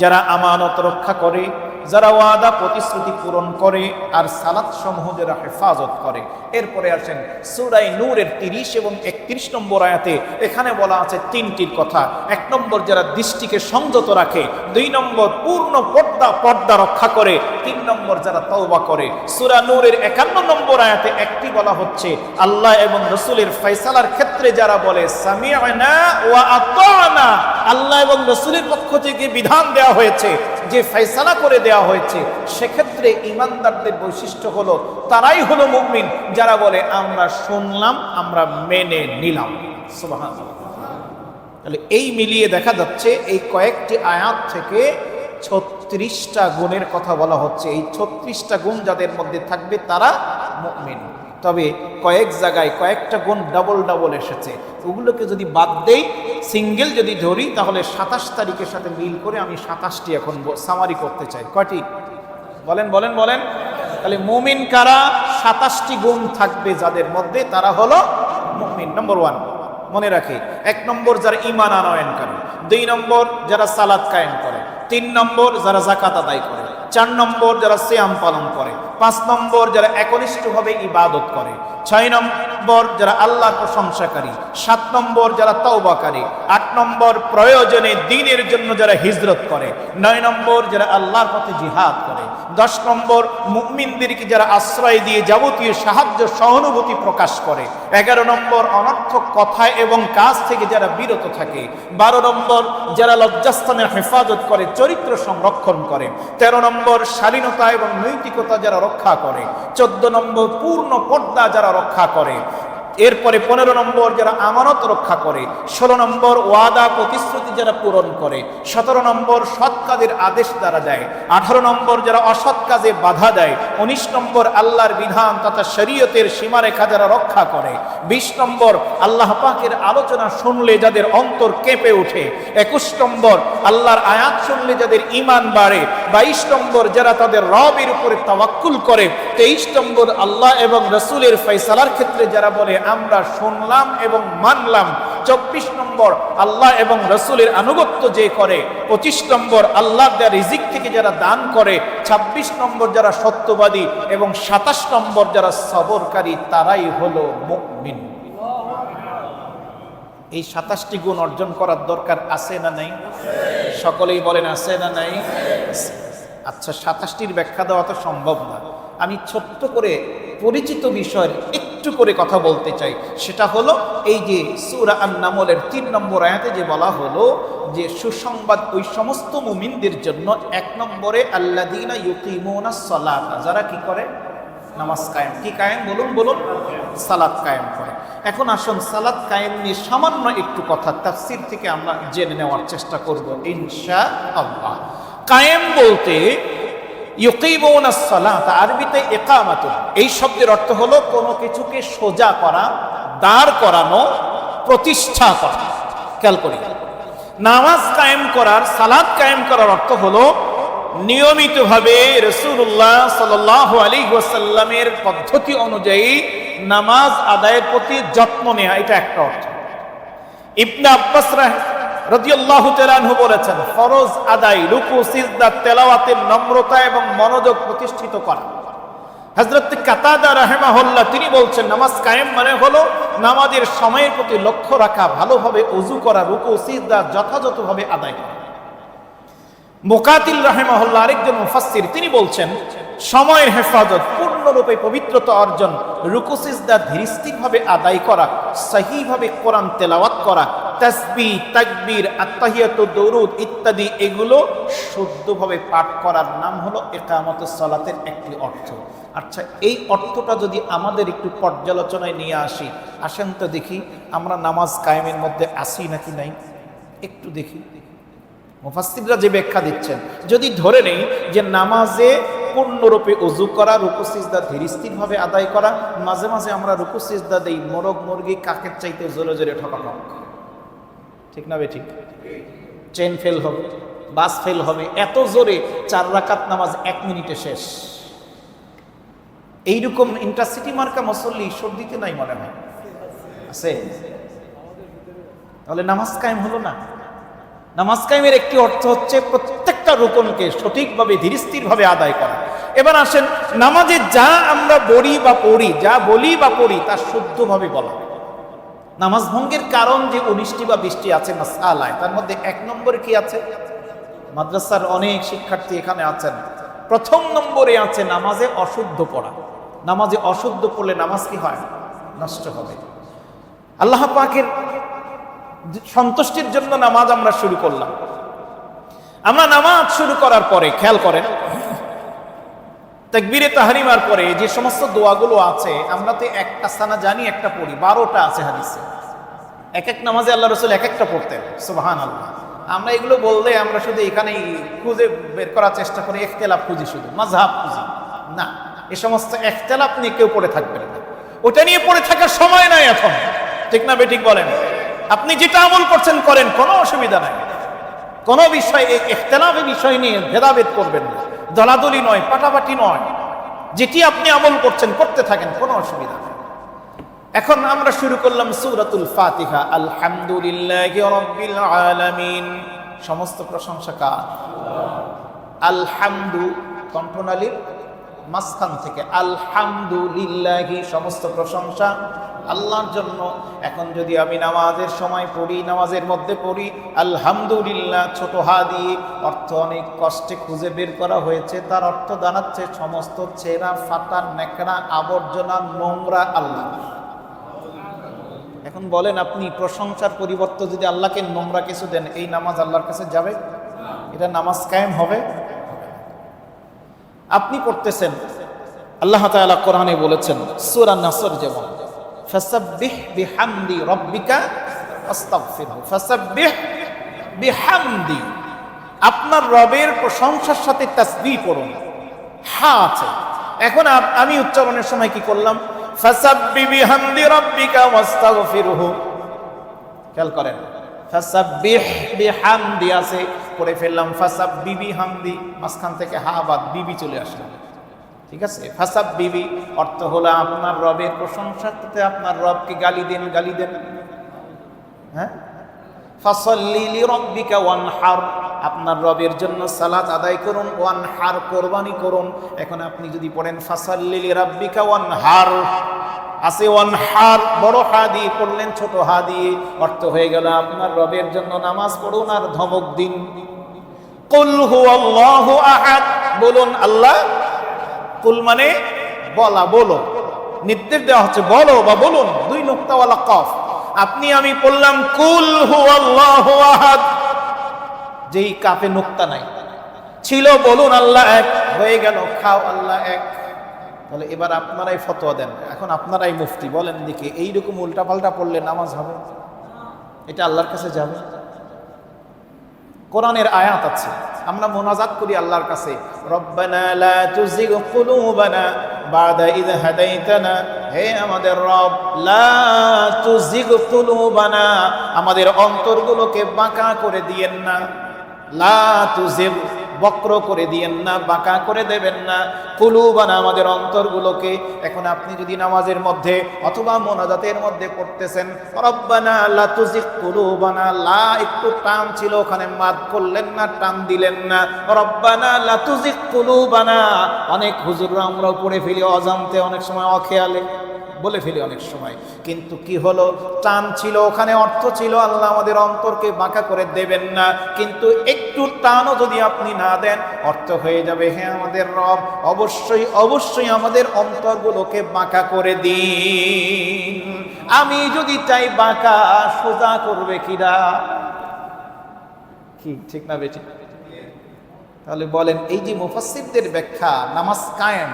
যারা আমানত রক্ষা করে, যারা ওয়াদা প্রতিশ্রুতি পূরণ করে, আর সালাত সমূহ যারা হেফাজত করে। এরপরে আসেন সূরা নূরের 30 এবং 31 নম্বর আয়াতে। এখানে বলা আছে 3টির কথা। 1 নম্বর যারা দৃষ্টিকে সংযত রাখে, 2 নম্বর পূর্ণ পর্দা রক্ষা করে, 3 নম্বর যারা তওবা করে। সূরা নূরের 51 নম্বর আয়াতে একটি বলা হচ্ছে আল্লাহ এবং রাসূলের ফয়সালার ক্ষেত্রে যারা বলে সামি'না ওয়া আতা'না, আল্লাহ এবং রাসূলের পক্ষ থেকে বিধান দেওয়া হয়েছে, যে ফয়সালা করে দেওয়া হয়েছে, সেক্ষেত্রে ঈমানদারদের বৈশিষ্ট্য হলো তারাই হলো মুমিন যারা বলে আমরা শুনলাম, আমরা মেনে নিলাম। সুবহানাল্লাহ। তাহলে এই মিলিয়ে দেখা যাচ্ছে এই কয়েকটি আয়াত থেকে 36টা গুণের কথা বলা হচ্ছে। এই 36টা গুণ যাদের মধ্যে থাকবে তারা মুমিন। তবে কয়েক জায়গায় কয়েকটা গুণ ডাবল এসেছে, ওগুলোকে যদি বাদ দেই, সিঙ্গেল যদি ধরি, তাহলে 27 তারিখের সাথে মিল করে আমি 27টি এখন সামারি করতে চাই। কয়টি? বলেন বলেন বলেন। তাহলে মুমিন কারা? 27টি গুণ থাকবে যাদের মধ্যে, তারা হলো মুমিন। নম্বর 1 মনে রাখে, 1 নম্বর যারা ঈমান আনয়নকারী, 2 নম্বর যারা সালাত কায়েম করে, 3 নম্বর যারা যাকাত আদায় করে, 4 নম্বর যারা সিয়াম পালন করে, 5 নম্বর যারা একনিষ্ঠভাবে ইবাদত করে, 6 নম্বর যারা আল্লাহর প্রশংসাকারী, 7 নম্বর যারা তওবাকারী, 8 নম্বর প্রয়োজনে দ্বীনের জন্য যারা হিজরত করে, 9 নম্বর যারা আল্লাহর পথে জিহাদ করে, 10 নম্বর মুমিনদেরকে যারা আশ্রয় দিয়ে যাবতীয় সাহায্য সহানুভূতি প্রকাশ করে, 11 নম্বর অনর্থক কথা এবং কাজ থেকে যারা বিরত থাকে, 12 নম্বর যারা লজ্জাস্থানের হেফাজত করে, চরিত্র সংরক্ষণ করে, 13 নম্বর শালীনতা এবং নৈতিকতা যারা রক্ষা করে, 14 নম্বর পূর্ণ পর্দা যারা রক্ষা করে, এরপরে 15 নম্বর যারা আমানত রক্ষা করে, 16 নম্বর ওয়াদা প্রতিশ্রুতি যারা পূরণ করে, 17 নম্বর সৎ কাজের আদেশ দ্বারা দেয়, 18 নম্বর যারা অসৎ কাজে বাধা দেয়, 19 নম্বর আল্লাহর বিধান তথা শরীয়তের সীমারেখা যারা রক্ষা করে, 20 নম্বর আল্লাহ পাকের আলোচনা শুনলে যাদের অন্তর কেঁপে ওঠে, 21 নম্বর আল্লাহর আয়াত শুনলে যাদের ঈমান বাড়ে, 22 নম্বর যারা তাদের রবের উপরে তাওয়াক্কুল করে, 23 নম্বর আল্লাহ এবং রাসূলের ফয়সালার ক্ষেত্রে যারা বলে আমরা শুনলাম এবং মানলাম, 24 নম্বর আল্লাহ এবং রাসূলের আনুগত্য যে করে, 25 নম্বর আল্লাহর দেয়া রিজিক থেকে যারা দান করে, 26 নম্বর যারা সত্যবাদী এবং 27 নম্বর যারা সবরকারী, তারাই হলো মুমিন। এই 27টি গুণ অর্জন করার দরকার আছে না নাই? সকলেই বলেন আছে না নাই? আচ্ছা, 27টির ব্যাখ্যা দেওয়া তো সম্ভব না। আমি ছোট্ট করে পরিচিত বিষয়ের একটু করে কথা বলতে চাই। সেটা হলো এই যে সূরা আন-নামলের 3 নম্বর আয়াতে যে বলা হলো যে সুসংবাদ ওই সমস্ত মুমিনদের জন্য, 1 নম্বরে আল্লাযীনা ইউকিমুনাস সালাত, যারা কি করে? নামাজ কায়েম। কি কায়েম? বলুন। সালাত কায়েম করে। এখন আসুন সালাত কায়েম নিয়ে সামান্য একটু কথা তাফসীর থেকে আমরা জেনে নেওয়ার চেষ্টা করব ইনশাআল্লাহ। কায়েম বলতে ইউকিমুনাস সালাত, আরবিতে ইকামাতুন, এই শব্দের অর্থ হলো কোনো কিছুকে সোজা করা, দাঁড় করানো, প্রতিষ্ঠা করা। খেয়াল করি, নামাজ কায়েম করার, সালাত কায়েম করার অর্থ হলো নিয়মিতভাবে রাসূলুল্লাহ সাল্লাল্লাহু আলাইহি ওয়াসাল্লামের পদ্ধতি অনুযায়ী নামাজ আদায়ের প্রতি যত্ন নেওয়া, এটা একটা অর্থ। ইবনে আব্বাস রাদিয়াল্লাহু তাআলা আনহু বলেছেন, ফরজ আদায়, রুকু, সিজদা, তেলাওয়াতের নম্রতা এবং মনোযোগ প্রতিষ্ঠিত করা। হযরত কাতাদা রাহিমাহুল্লাহ তিনি বলছেন, নামাজ কায়েম মানে হলো নামাজের সময়ের প্রতি লক্ষ্য রাখা, ভালোভাবে ওযু করা, রুকু সিজদা যথাযথভাবে আদায় করা। মুকাতিল রাহিমাহুল্লাহ আরেকজন মুফাসসির, তিনি বলছেন সময়ের হেফাজত, পূর্ণরূপে পবিত্রতা অর্জন, রুকু সিজদা ধীরস্থিরভাবে আদায় করা, সহিভাবে কোরআন তেলাওয়াত করা, তাসবিহ, তাকবীর, আত্তাহিয়াতু, দরুদ ইত্যাদি এগুলো শুদ্ধভাবে পাঠ করার নাম হলো ইকামাতুস সালাতের একটি অর্থ। আচ্ছা, এই অর্থটা যদি আমাদের একটু পর্যালোচনায় নিয়ে আসি, আসেন তো দেখি আমরা নামাজ কায়েমের মধ্যে আসি নাকি নাই, একটু দেখি। মুফাসসিররা যে ব্যাখ্যা দিচ্ছেন, যদি ধরে নেই যে নামাজে পূর্ণরূপে ওযু করা, রুকু সিজদা ধীরস্থিরভাবে আদায় করা, মাঝে মাঝে আমরা রুকু সিজদা দেই মোরগ মুরগি কাকের চাইতে জোরে জোরে ঠকাঠক, ঠিক না বেঠিক? ট্রেন ফেল হবে, বাস ফেল হবে, এত জোরে 4 রাকাত নামাজ 1 মিনিটে শেষ। এইরকম ইন্টারসিটি মার্কা মুসল্লি সর্দিতে নাই মনে হয়, আছে? তাহলে নামাজ কায়েম হলো না। নামাজ কায়েমের একটি অর্থ হচ্ছে প্রত্যেকটা রুকনকে সঠিকভাবে ধীরস্থিরভাবে আদায় করা। এবার আসেন, নামাজে যা আমরা বলি বা পড়ি তা শুদ্ধভাবে বলা। নামাজ ভঙ্গের কারণ যে 19টি বা 20টি আছে মাসআলায়, তার মধ্যে 1 নম্বরে কি আছে? মাদ্রাসার অনেক শিক্ষার্থী এখানে আছেন। 1 নম্বরে আছে নামাজে অশুদ্ধ পড়া। নামাজে অশুদ্ধ পড়লে নামাজ কি হয়? নষ্ট হবে। আল্লাহ পাকের সন্তুষ্টির জন্য নামাজ আমরা শুরু করলাম। আমরা নামাজ শুরু করার পরে খেয়াল করেন, তাকবীরে তাহরিমার পরে যে সমস্ত দোয়াগুলো আছে, আমরা তো একটা সানা জানি, একটা পড়ি, 12টা আছে হাদিসে। এক এক নামাজে আল্লাহ রাসূল এক একটা পড়তেন, সুবহানাল্লাহ। আমরা এগুলো বললে আমরা শুধু এখানেই খুঁজে বের করার চেষ্টা করি, ইখতিলাফ খুঁজি, শুধু মাযহাব খুঁজি না। এই সমস্ত ইখতিলাফ নিয়ে কেউ পড়ে থাকবেন না, ওটা নিয়ে পড়ে থাকার সময় নাই এখন, ঠিক না বেঠিক বলেন? আপনি যেটা আমল করছেন করেন, কোনো অসুবিধা নাই। কোনো বিষয় এই ইখতিলাফের বিষয় নিয়ে ভেদাভেদ করবেন না, দলাদলি নয়, পাটাপাটি নয়। যেটি আপনি আমল করছেন করতে থাকেন, কোনো অসুবিধা নেই। এখন আমরা শুরু করলাম সূরাতুল ফাতিহা। আলহামদুলিল্লাহি রাব্বিল আলামিন, সমস্ত প্রশংসা কার? আলহামদু কণ্ঠনালীর মাঝখান থেকে আলহামদুলিল্লাহি, সমস্ত প্রশংসা আল্লাহর জন্য। এখন যদি আমি নামাজের সময় পড়ি, নামাজের মধ্যে পড়ি আলহামদুলিল্লাহ ছোট হা দিয়ে, অর্থ অনেক কষ্টে খুঁজে বের করা হয়েছে, তার অর্থ দাঁড়াচ্ছে সমস্ত ছেঁড়া ফাটা নেকড়া আবর্জনা নোংরা আল্লাহ। এখন বলেন আপনি প্রশংসার পরিবর্তে যদি আল্লাহকে নোংরা কিছু দেন, এই নামাজ আল্লাহর কাছে যাবে? এটা নামাজ কায়েম হবে? আপনি পড়তেছেন, আল্লাহ তাআলা কোরআনে বলেছেন সূরা নাসর যেমন, ফাসাব্বিহ বিহামদি রাব্বিকা আস্তাগফিরহু, ফাসাব্বিহ বিহামদি, আপনার রবের প্রশংসার সাথে তাসবিহ পড়ুন। হা আছে। এখন আমি উচ্চারণের সময় কি করলাম? ফাসাব্বিহ বিহামদি রাব্বিকা ওয়াস্তাগফিরহু। খেয়াল করেন, ফাসাব্বিহ বিহামদি আছে, পড়ে ফেললাম ফাসাব্বিহ বিহামদি, মাঝখান থেকে হা বাদ বিবি চলে আসলো। ঠিক আছে, ফাসাব্বিহি অর্থ হলো আপনার রবের প্রশংসাতে আপনার রবকে গালি দেন, গালি দেন। হ্যাঁ, ফাসাল্লি লিরাব্বিকা ওয়ানহার, আপনার রবের জন্য সালাত আদায় করুন, ওয়ানহার কোরবানি করুন। এখন আপনি যদি পড়েন ফাসাল্লি লিরাব্বিকা ওয়ানহার, আছে ওয়ানহার বড় হা দিয়ে পড়লেন, ছোট হা দিয়ে, অর্থ হয়ে গেল আপনার রবের জন্য নামাজ পড়ুন আর ধমক দিন। কুল হুয়াল্লাহু আহাদ, বলুন আল্লাহ। কুল মানে বলা, বলো, নির্দেশ দেওয়া হচ্ছে বলো বা বলুন, দুই নুক্তাওয়ালা কফ। আপনি আমি পড়লাম কুল হুয়াল্লাহু আহাদ, যেই কাফে নুক্তা নাই ছিল, বলুন আল্লাহ এক, হয়ে গেল খাও আল্লাহ এক। তাহলে এবার আপনারাই ফতোয়া দেন, এখন আপনারাই মুফতি, বলেন দিকে এইরকম উল্টাপাল্টা পড়লে নামাজ হবে? এটা আল্লাহর কাছে যাবে? কোরআনের আয়াত আছে, আমরা মোনাজাত করি আল্লাহর কাছে, রব্বানা লা তুজিগ কুলুবানা বাদা ইয হাদাইতানা, হে আমাদের রব, লা তুজিগ কুলুবানা, আমাদের অন্তরগুলোকে বাঁকা করে দিয়েন না, লা তুজিগ, বক্র করে দিয়েন না, বাঁকা করে দেবেন না, কুলুবানা, আমাদের অন্তরগুলোকে। এখন আপনি যদি নামাজের মধ্যে অথবা মোনাজাতের মধ্যে পড়তেছেন রব্বানা লা তুজিগ কুলুবানা, লা একটু টান ছিল, ওখানে মাদ করলেন না, টান দিলেন না, রব্বানা লা তুজিগ কুলুবানা। অনেক হুজুররা আমরাও পড়ে ফেলি অজান্তে, অনেক সময় অখেয়ালে বলে ফেলি অনেক সময়, কিন্তু কি হলো, টান ছিল, ওখানে অর্থ ছিল আল্লাহ আমাদের অন্তরকে বাঁকা করে দেবেন না, কিন্তু একটু টানও যদি আপনি না দেন, অর্থ হয়ে যাবে হে আমাদের রব, অবশ্যই অবশ্যই আমাদের অন্তরগুলোকে বাঁকা করে দিন। আমি যদি চাই বাঁকা, সোজা করবে কিরা? কি ঠিক না বেঠিক? তাহলে বলেন, এই যে মুফাসসিরদের ব্যাখ্যা নামাজ কায়েম,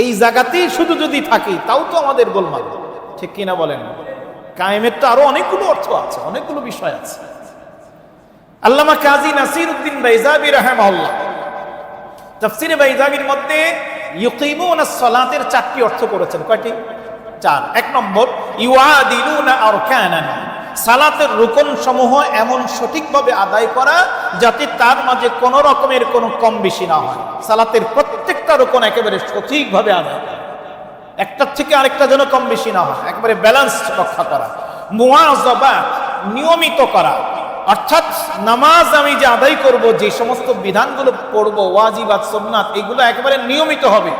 এই জায়গাতেই শুধু যদি থাকি তাও তো আমাদের গোলমাল, ঠিক কিনা বলেন? কায়েমের তো আরো অনেকগুলো অর্থ আছে, অনেকগুলো বিষয় আছে। আল্লামা কাজী নাসিরউদ্দিন বাইজাবি রাহিমাহুল্লাহ তাফসীরে বাইজাবির মধ্যে ইউকিমুনাস সালাতের 4টি অর্থ করেছেন। কয়টি? 4। 1 নম্বর, ইউআদিলুনা আরকানান, সালাতের রুকন সমূহ এমন সঠিকভাবে আদায় করা যাতে তার মাঝে কোনো রকমের কোনো কম বেশি না হয়। সালাতের প্রত্যেকটা রুকন একেবারে সঠিকভাবে আদায় করা, একটার থেকে আরেকটা যেন কম বেশি না হয়, একেবারে ব্যালেন্স রক্ষা করা। মুওয়াযাবাত, নিয়মিত করা, অর্থাৎ নামাজ আমি যে আদায় করব, যে সমস্ত বিধানগুলো পড়ব, ওয়াজিবাত সুন্নাত, এগুলো একেবারে নিয়মিত হবে।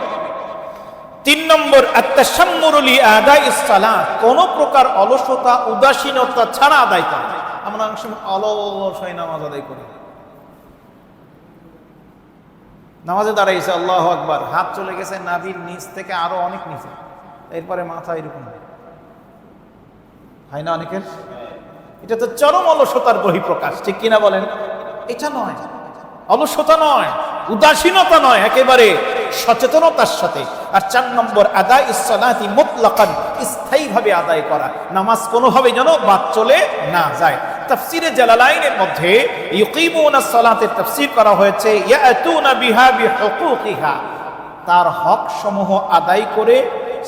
3 নম্বর, আত-তাশাম্মুরু লিআদাইস সালাত, কোন প্রকার অলসতা উদাসীনতা ছাড়া আদায় করা। আমরা অনেক সময় অলস হয়ে নামাজ আদায় করি, নামাজে দাঁড়াইছে আল্লাহু আকবার, হাত চলে গেছে নাভির নিচ থেকে আরো অনেক নিচে, এরপরে মাথা এরকম হয় না অনেকের? এটা তো চরম অলসতার বহিঃপ্রকাশ, ঠিক কিনা বলেন? এটা নয়, অলসতা নয়, উদাসীনতা নয়, একেবারে সচেতনতার সাথে। আর 4 নম্বর, আদাইস সালাতি মুতলাকান, স্থায়ীভাবে আদায় করা, নামাজ কোনোভাবে যেন বাদ চলে না যায়। তাফসীরে জালালাইনের মধ্যে ইউকিমুনাস সালাতের তাফসীর করা হয়েছে ইয়াতুনা বিহা বিহুকুকিহা, তার হক সমূহ আদায় করে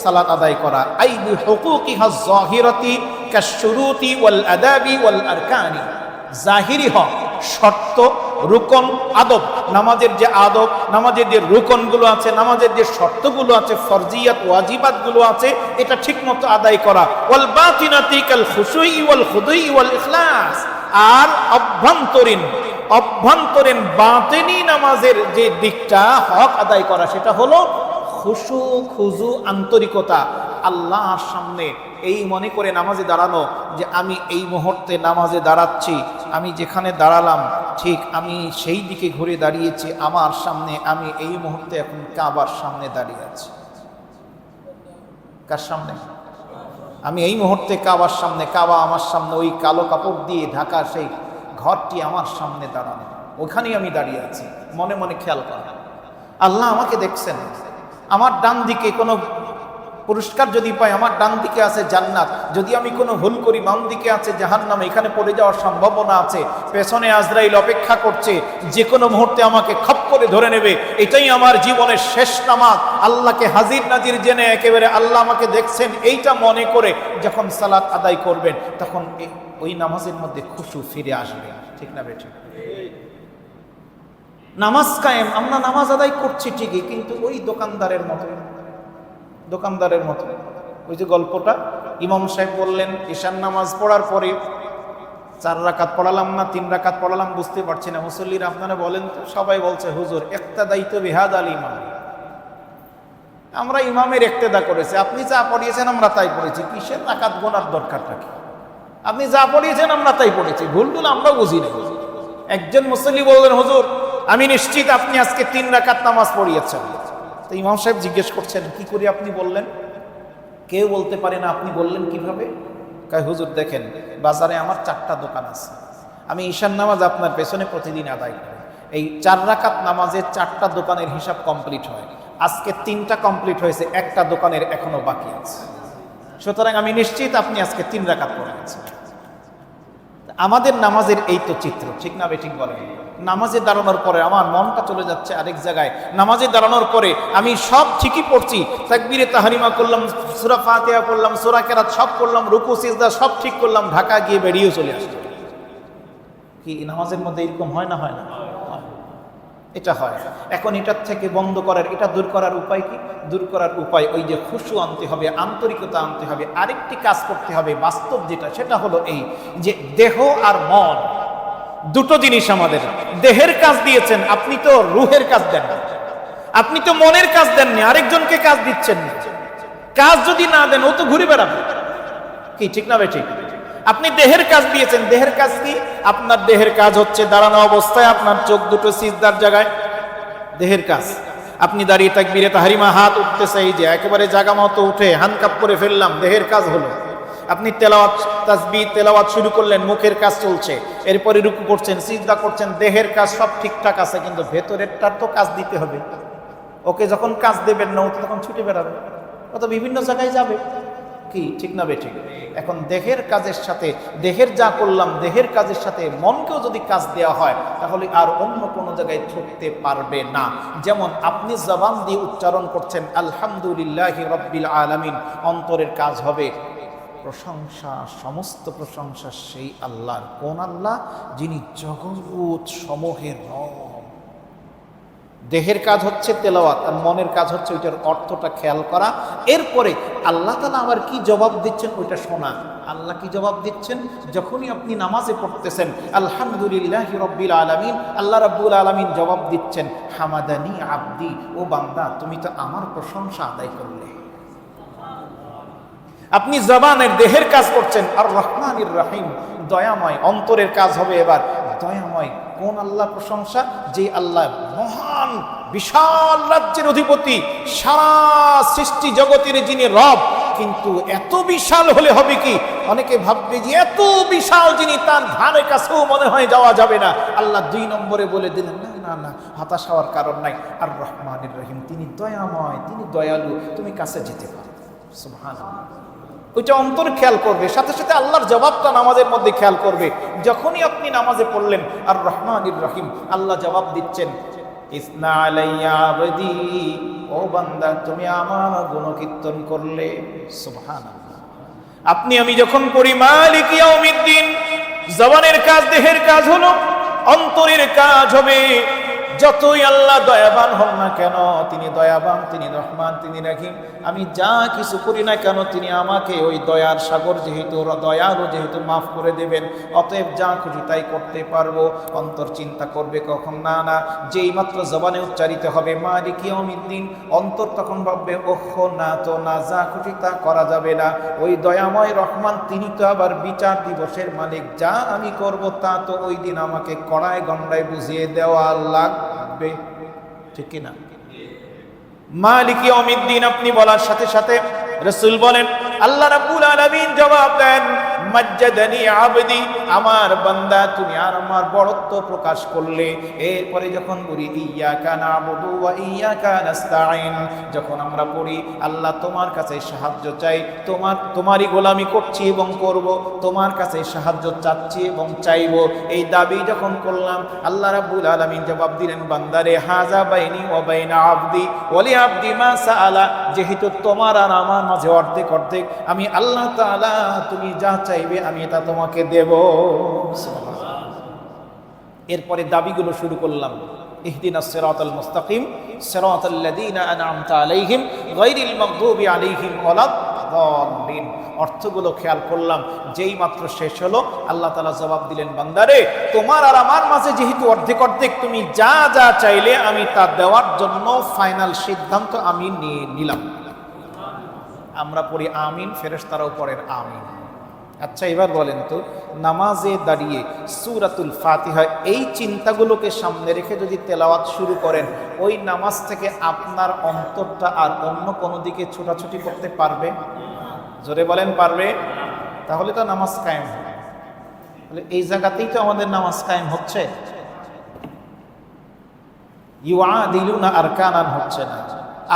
সালাত আদায় করা। আই বিহুকুকিহা যাহিরাতি কাশুরুতি ওয়াল আদাবি ওয়াল আরকানি, জাহিরি হক, শর্ত, রুকন, আদব, নামাজের যে আদব, নামাজের যে রুকনগুলো আছে, নামাজের যে শর্তগুলো আছে, ফরজিয়াত ওয়াজিবাতগুলো আছে, এটা ঠিকমতো আদায় করা। ওয়াল বাতিনাতি কাল খুশুই ওয়াল খুদুই ওয়াল ইখলাস, আর অভ্যন্তরীণ বাতিনি নামাজের যে দিকটা হক আদায় করা, সেটা হলো খুশু খুজু আন্তরিকতা আল্লাহর সামনে এই মনে করে নামাজে দাঁড়ানো যে আমি এই মুহূর্তে নামাজে দাঁড়াচ্ছি, আমি যেখানে দাঁড়ালাম ঠিক আমি সেই দিকে ঘুরে দাঁড়িয়েছি আমার সামনে, আমি এই মুহূর্তে এখন কাবার সামনে দাঁড়িয়ে আছি। কার সামনে? আমি এই মুহূর্তে কাবার সামনে, কাবা আমার সামনে, ওই কালো কাপড় দিয়ে ঢাকা সেই ঘরটি আমার সামনে দাঁড়ানো, ওখানেই আমি দাঁড়িয়ে আছি। মনে মনে খেয়াল করা, আল্লাহ আমাকে দেখছেন। আমার ডান দিকে কোনো পুরস্কার যদি পাই, আমার ডান দিকে আছে জান্নাত। যদি আমি কোনো ভুল করি, বাম দিকে আছে জাহান্নাম, এখানে পড়ে যাওয়ার সম্ভাবনা আছে। পেছনে আজরাইল অপেক্ষা করছে, যে কোনো মুহূর্তে আমাকে খপ করে ধরে নেবে। এটাই আমার জীবনের শেষ নামাজ। আল্লাহকে হাজির নাজির জেনে একেবারে আল্লাহ আমাকে দেখছেন এইটা মনে করে যখন সালাত আদায় করবেন, তখন ওই নামাজের মধ্যে খুশু ফিরে আসবে। ঠিক না বেঠিক? নামাজ কায়েম, আমরা নামাজ আদায় করছি ঠিকই, কিন্তু ওই দোকানদারের মতো ওই যে গল্পটা, ইমাম সাহেব বললেন ঈশান নামাজ পড়ার পরে 4 রাকাত পড়ালাম না 3 রাকাত পড়ালাম বুঝতে পারছি না, মুসল্লিরা আপনারা বলেন তো? সবাই বলছে হুজুর ইক্তাদাইতু বিহাদাল ইমাম, আমরা ইমামের ইক্তেদা করেছি, আপনি যা পড়িয়েছেন আমরা তাই পড়েছি, কিসের রাকাত গোনার দরকারটা কি? আপনি যা পড়িয়েছেন আমরা তাই পড়েছি, ভুল আমরাও বুঝি না। একজন মুসল্লি বললেন হুজুর আমি নিশ্চিত আপনি আজকে 3 রাকাত নামাজ পড়িয়েছেন। তো ইমাম সাহেব জিজ্ঞেস করছেন কি করে আপনি বললেন? কেউ বলতে পারে না, আপনি বললেন কিভাবে? কয় হুজুর দেখেন, বাজারে আমার 4টা দোকান আছে, আমি ঈশান নামাজ আপনার পেছনে প্রতিদিন আদায় করি, এই 4 রাকাত নামাজে 4টা দোকানের হিসাব কমপ্লিট হয়, আজকে 3টা কমপ্লিট হয়েছে, একটা দোকানের এখনো বাকি আছে, সুতরাং আমি নিশ্চিত আপনি আজকে 3 রাকাত পড়েছেন। আমাদের নামাজের এই তো চিত্র, ঠিক না বেঠিক বলেন? নামাজে দাঁড়ানোর পরে আমার মনটা চলে যাচ্ছে আরেক জায়গায়। নামাজে দাঁড়ানোর পরে আমি সব ঠিকই পড়ছি, তাকবীরে তাহরিমা করলাম, সূরা ফাতিহা করলাম, সূরা কেরাত সব করলাম, রুকু সিজদা সব ঠিক করলাম, ঢাকা গিয়ে বেরিয়ে চলে আসলাম। কি নামাজের মধ্যে এরকম হয় না? হয় না? এটা হয়। এখন এটার থেকে বন্ধ করার, এটা দূর করার উপায় কি? দূর করার উপায় ওই যে খুশু আনতে হবে, আন্তরিকতা আনতে হবে। আরেকটি কাজ করতে হবে বাস্তব যেটা, সেটা হলো এই যে দেহ আর মন দুটো জিনিস আমাদের। দেহের কাজ দিয়েছেন আপনি, তো রুহের কাজ দেন না, আপনি তো মনের কাজ দেননি, আরেকজনকে কাজ দিচ্ছেন না। কাজ যদি না দেন ও তো ঘুরে বেড়াবে। কি ঠিক না ভাই? ঠিক। আপনি দেহের কাজ দিয়েছেন, দেহের কাজ কি? আপনার দেহের কাজ হচ্ছে দাঁড়ানো অবস্থায় আপনার চোখ দুটো সিজদার জায়গায়, দেহের কাজ। আপনি দাঁড়িয়ে তাকবীরে তাহরিমা, হাত উঠতেছে, এই যে একেবারে জায়গা মতো উঠে হানকাপ করে ফেললাম, দেহের কাজ হলো। আপনি তেলাওয়াত তাসবিহ তেলাওয়াত শুরু করলেন, মুখের কাজ চলছে, এরপরে রুকু করছেন, সিজদা করছেন, দেহের কাজ সব ঠিকঠাক আছে, কিন্তু ভেতরেরটার তো কাজ দিতে হবে। ওকে যখন কাজ দেবেন না, ও তো তখন ছুটে বেড়াবে, ও তো বিভিন্ন জায়গায় যাবে। কি ঠিক না বেঠিক? এখন দেহের কাজের সাথে, দেহের যা করলাম দেহের কাজের সাথে মনকেও যদি কাজ দেওয়া হয়, তাহলে আর অন্য কোনো জায়গায় ছুটতে পারবে না। যেমন আপনি জবান দিয়ে উচ্চারণ করছেন আলহামদুলিল্লাহি রাব্বিল আলামিন, অন্তরের কাজ হবে প্রশংসা, সমস্ত প্রশংসা সেই আল্লাহর। কোন আল্লাহ? যিনি জগৎ সমূহের রব। দেহের কাজ হচ্ছে তেলাওয়াত, আর মনের কাজ হচ্ছে ওইটার অর্থটা খেয়াল করা। এরপরে আল্লাহ তাআলা আবার কি জবাব দিচ্ছেন ওইটা শোনা। আল্লাহ কি জবাব দিচ্ছেন? যখনই আপনি নামাজে পড়তেছেন আলহামদুলিল্লাহি রাব্বিল আলামিন, আল্লাহ রাব্বুল আলামিন জবাব দিচ্ছেন হামাদানি আব্দি, ও বান্দা তুমি তো আমার প্রশংসা আদায় করলে। আপনি জবানের দেহের কাজ করছেন আর রহমানির রহিম, দয়াময়। অন্তরের কাজ হবে এবার দয়াময়। কোন আল্লাহ প্রশংসা? যে আল্লাহ মহান বিশাল রাজ্যের অধিপতি, সারা সৃষ্টি জগতের যিনি রব। কিন্তু এত বিশাল হলে হবে কি, অনেকে ভাববে যে এত বিশাল যিনি, তার ধারে কাছেও মনে হয় যাওয়া যাবে না। আল্লাহ 2 নম্বরে বলে দিলেন না না না, হতাশ হওয়ার কারণ নাই। আর রহমানির রহিম, তিনি দয়াময়, তিনি দয়ালু, তুমি কাছে যেতে পারো। সুবহানাল্লাহ। ওইটা অন্তর খেয়াল করবে, সাথে সাথে আল্লাহর জবাবটা নামাজের মধ্যে খেয়াল করবে। যখনই আপনি নামাজে পড়লেন আর রহমানির রহিম, আল্লাহ জবাব দিচ্ছেন ইসনা আলাইয়া আবদি, ও বান্দা তুমি আমার গুণকীর্তন করলে। সুবহানাল্লাহ। আপনি আমি যখন পড়ি মালিক ইয়াউমিদ্দিন, জবানের কাজ দেহের কাজ হলো, অন্তরের কাজ হবে যতই আল্লাহ দয়াবান হন না কেন, তিনি দয়াবান, তিনি রহমান, তিনি রাহিম। আমি যা কিছু করি না কেন তিনি আমাকে ওই দয়ার সাগর যেহেতু, দয়ালু যেহেতু, মাফ করে দেবেন। অতএব যা খুশি তাই করতে পারবো। অন্তর চিন্তা করবে কখন, না না, যেই মাত্র জবানে উচ্চারিত হবে মালিক ইয়াউমিদ্দিন, অন্তর তখন ভাববে ওহ না, তো না, যা খুশি তা করা যাবে না। ওই দয়াময় রহমান তিনি তো আবার বিচার দিবসের মালিক, যা আমি করব তা তো ওই দিন আমাকে কড়ায় গন্ডায় বুঝিয়ে দেওয়া লাগবে, ঠিক কিনা? মালিক ইয়াউমিদ্দিন আপনি বলার সাথে সাথে রাসূল বলেন, আল্লাহ রাব্বুল আলামিন জবাব দেন, মাজ্জাদানি আবদি, আমার বান্দা তুমি আর আমার বড়ত্ব প্রকাশ করলে। এরপরে যখন বলি ইয়াকা নাবুদু ওয়া ইয়াকা নাস্তাঈন, যখন আমরা পড়ি আল্লাহ তোমার কাছে সাহায্য চাই, তোমারই গোলামি করছি এবং করব, তোমার কাছে সাহায্য চাচ্ছি এবং চাইব, এই দাবি যখন করলাম, আল্লাহ রাব্বুল আলামিন জবাব দিলেন, বান্দারে হাযা বাইনি ওয়া বাইনা আবদি ওয়া লি আবদি মা সাআলা, যেহেতু তোমার আর আমার মাঝে অর্ধেক অর্ধেক, আমি আল্লাহ তাআলা তুমি যা চাইবে আমি তা তোমাকে দেব। এরপরে দাবিগুলো শুরু করলাম, ইহদিনাস সিরাতাল মুস্তাকিম সিরাতাল লাযীনা আন'আমতা আলাইহিম গায়রিল মাগদুবি আলাইহিম ওয়ালাদ-দাল্লিন। অর্থগুলো খেয়াল করলাম, যেই মাত্র শেষ হলো আল্লাহ তাআলা জবাব দিলেন, বান্দারে তোমার আর আমার মাঝে যেহেতু অর্ধেক অর্ধেক, তুমি যা যা চাইলে আমি তা দেওয়ার জন্য ফাইনাল সিদ্ধান্ত আমি নিয়ে নিলাম। আমরা পড়ি আমিন, ফেরেশতারাও পড়েন আমিন। আচ্ছা এবার বলেন তো, নামাজে দাঁড়িয়ে সূরাতুল ফাতিহা এই চিন্তাগুলোকে সামনে রেখে যদি তেলাওয়াত শুরু করেন, ওই নামাজ থেকে আপনার অন্তরটা আর অন্য কোনো দিকে ছোটাছুটি করতে পারবে? জোরে বলেন, পারবে? তাহলে তো নামাজ কায়েম হবে। তাহলে এই জায়গাতেই তো আমাদের নামাজ কায়েম হচ্ছে, ইউআদিলুনা আরকানান হচ্ছে না,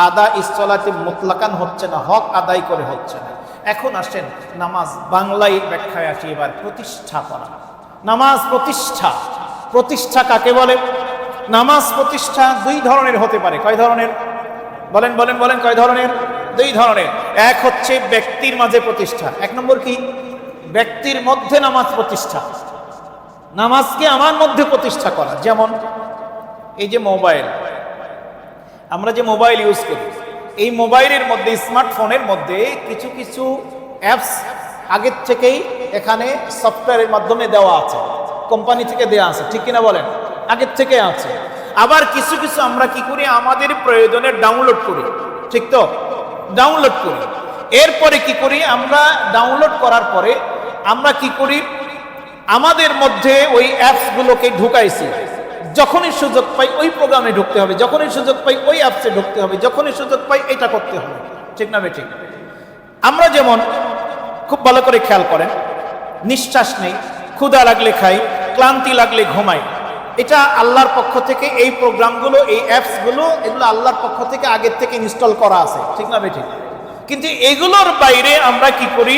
আদা ইসলাতে মুতলাকান হচ্ছে না, হক আদায় করে হচ্ছে না। এখন আসেন নামাজ বাংলায় ব্যাখ্যায় আসি এবার, প্রতিষ্ঠা করা। নামাজ প্রতিষ্ঠা, প্রতিষ্ঠা কাকে বলে? নামাজ প্রতিষ্ঠা দুই ধরনের হতে পারে। কয় ধরনের? বলেন বলেন বলেন, কয় ধরনের? দুই ধরনের। এক হচ্ছে ব্যক্তির মাঝে প্রতিষ্ঠা, এক নম্বর কি? ব্যক্তির মধ্যে নামাজ প্রতিষ্ঠা, নামাজকে আমার মধ্যে প্রতিষ্ঠা করা। যেমন এই যে মোবাইল, আমরা যে মোবাইল ইউজ করি, এই মোবাইলের মধ্যে, স্মার্টফোনের মধ্যে কিছু কিছু অ্যাপস আগের থেকেই এখানে সফটওয়্যারের মাধ্যমে দেওয়া আছে, কোম্পানি থেকে দেওয়া আছে, ঠিক কিনা বলেন? আগের থেকে আছে। আবার কিছু কিছু আমরা কি করি, আমাদের প্রয়োজনে ডাউনলোড করি, ঠিক তো? ডাউনলোড করি। এরপরে কি করি, আমরা ডাউনলোড করার পরে আমরা কি করি, আমাদের মধ্যে ওই অ্যাপসগুলোকে ঢুকাইছি। যখনই সুযোগ পাই ওই প্রোগ্রামে ঢুকতে হবে, যখনই সুযোগ পাই ওই অ্যাপসে ঢুকতে হবে, যখনই সুযোগ পাই এটা করতে হবে, ঠিক না বেঠিক? আমরা যেমন খুব ভালো করে খেয়াল করেন, নিঃশ্বাস নেই, ক্ষুধা লাগলে খাই, ক্লান্তি লাগলে ঘুমাই, এটা আল্লাহর পক্ষ থেকে এই প্রোগ্রামগুলো, এই অ্যাপসগুলো, এগুলো আল্লাহর পক্ষ থেকে আগের থেকে ইনস্টল করা আছে, ঠিক না বেঠিক? কিন্তু এগুলোর বাইরে আমরা কি করি,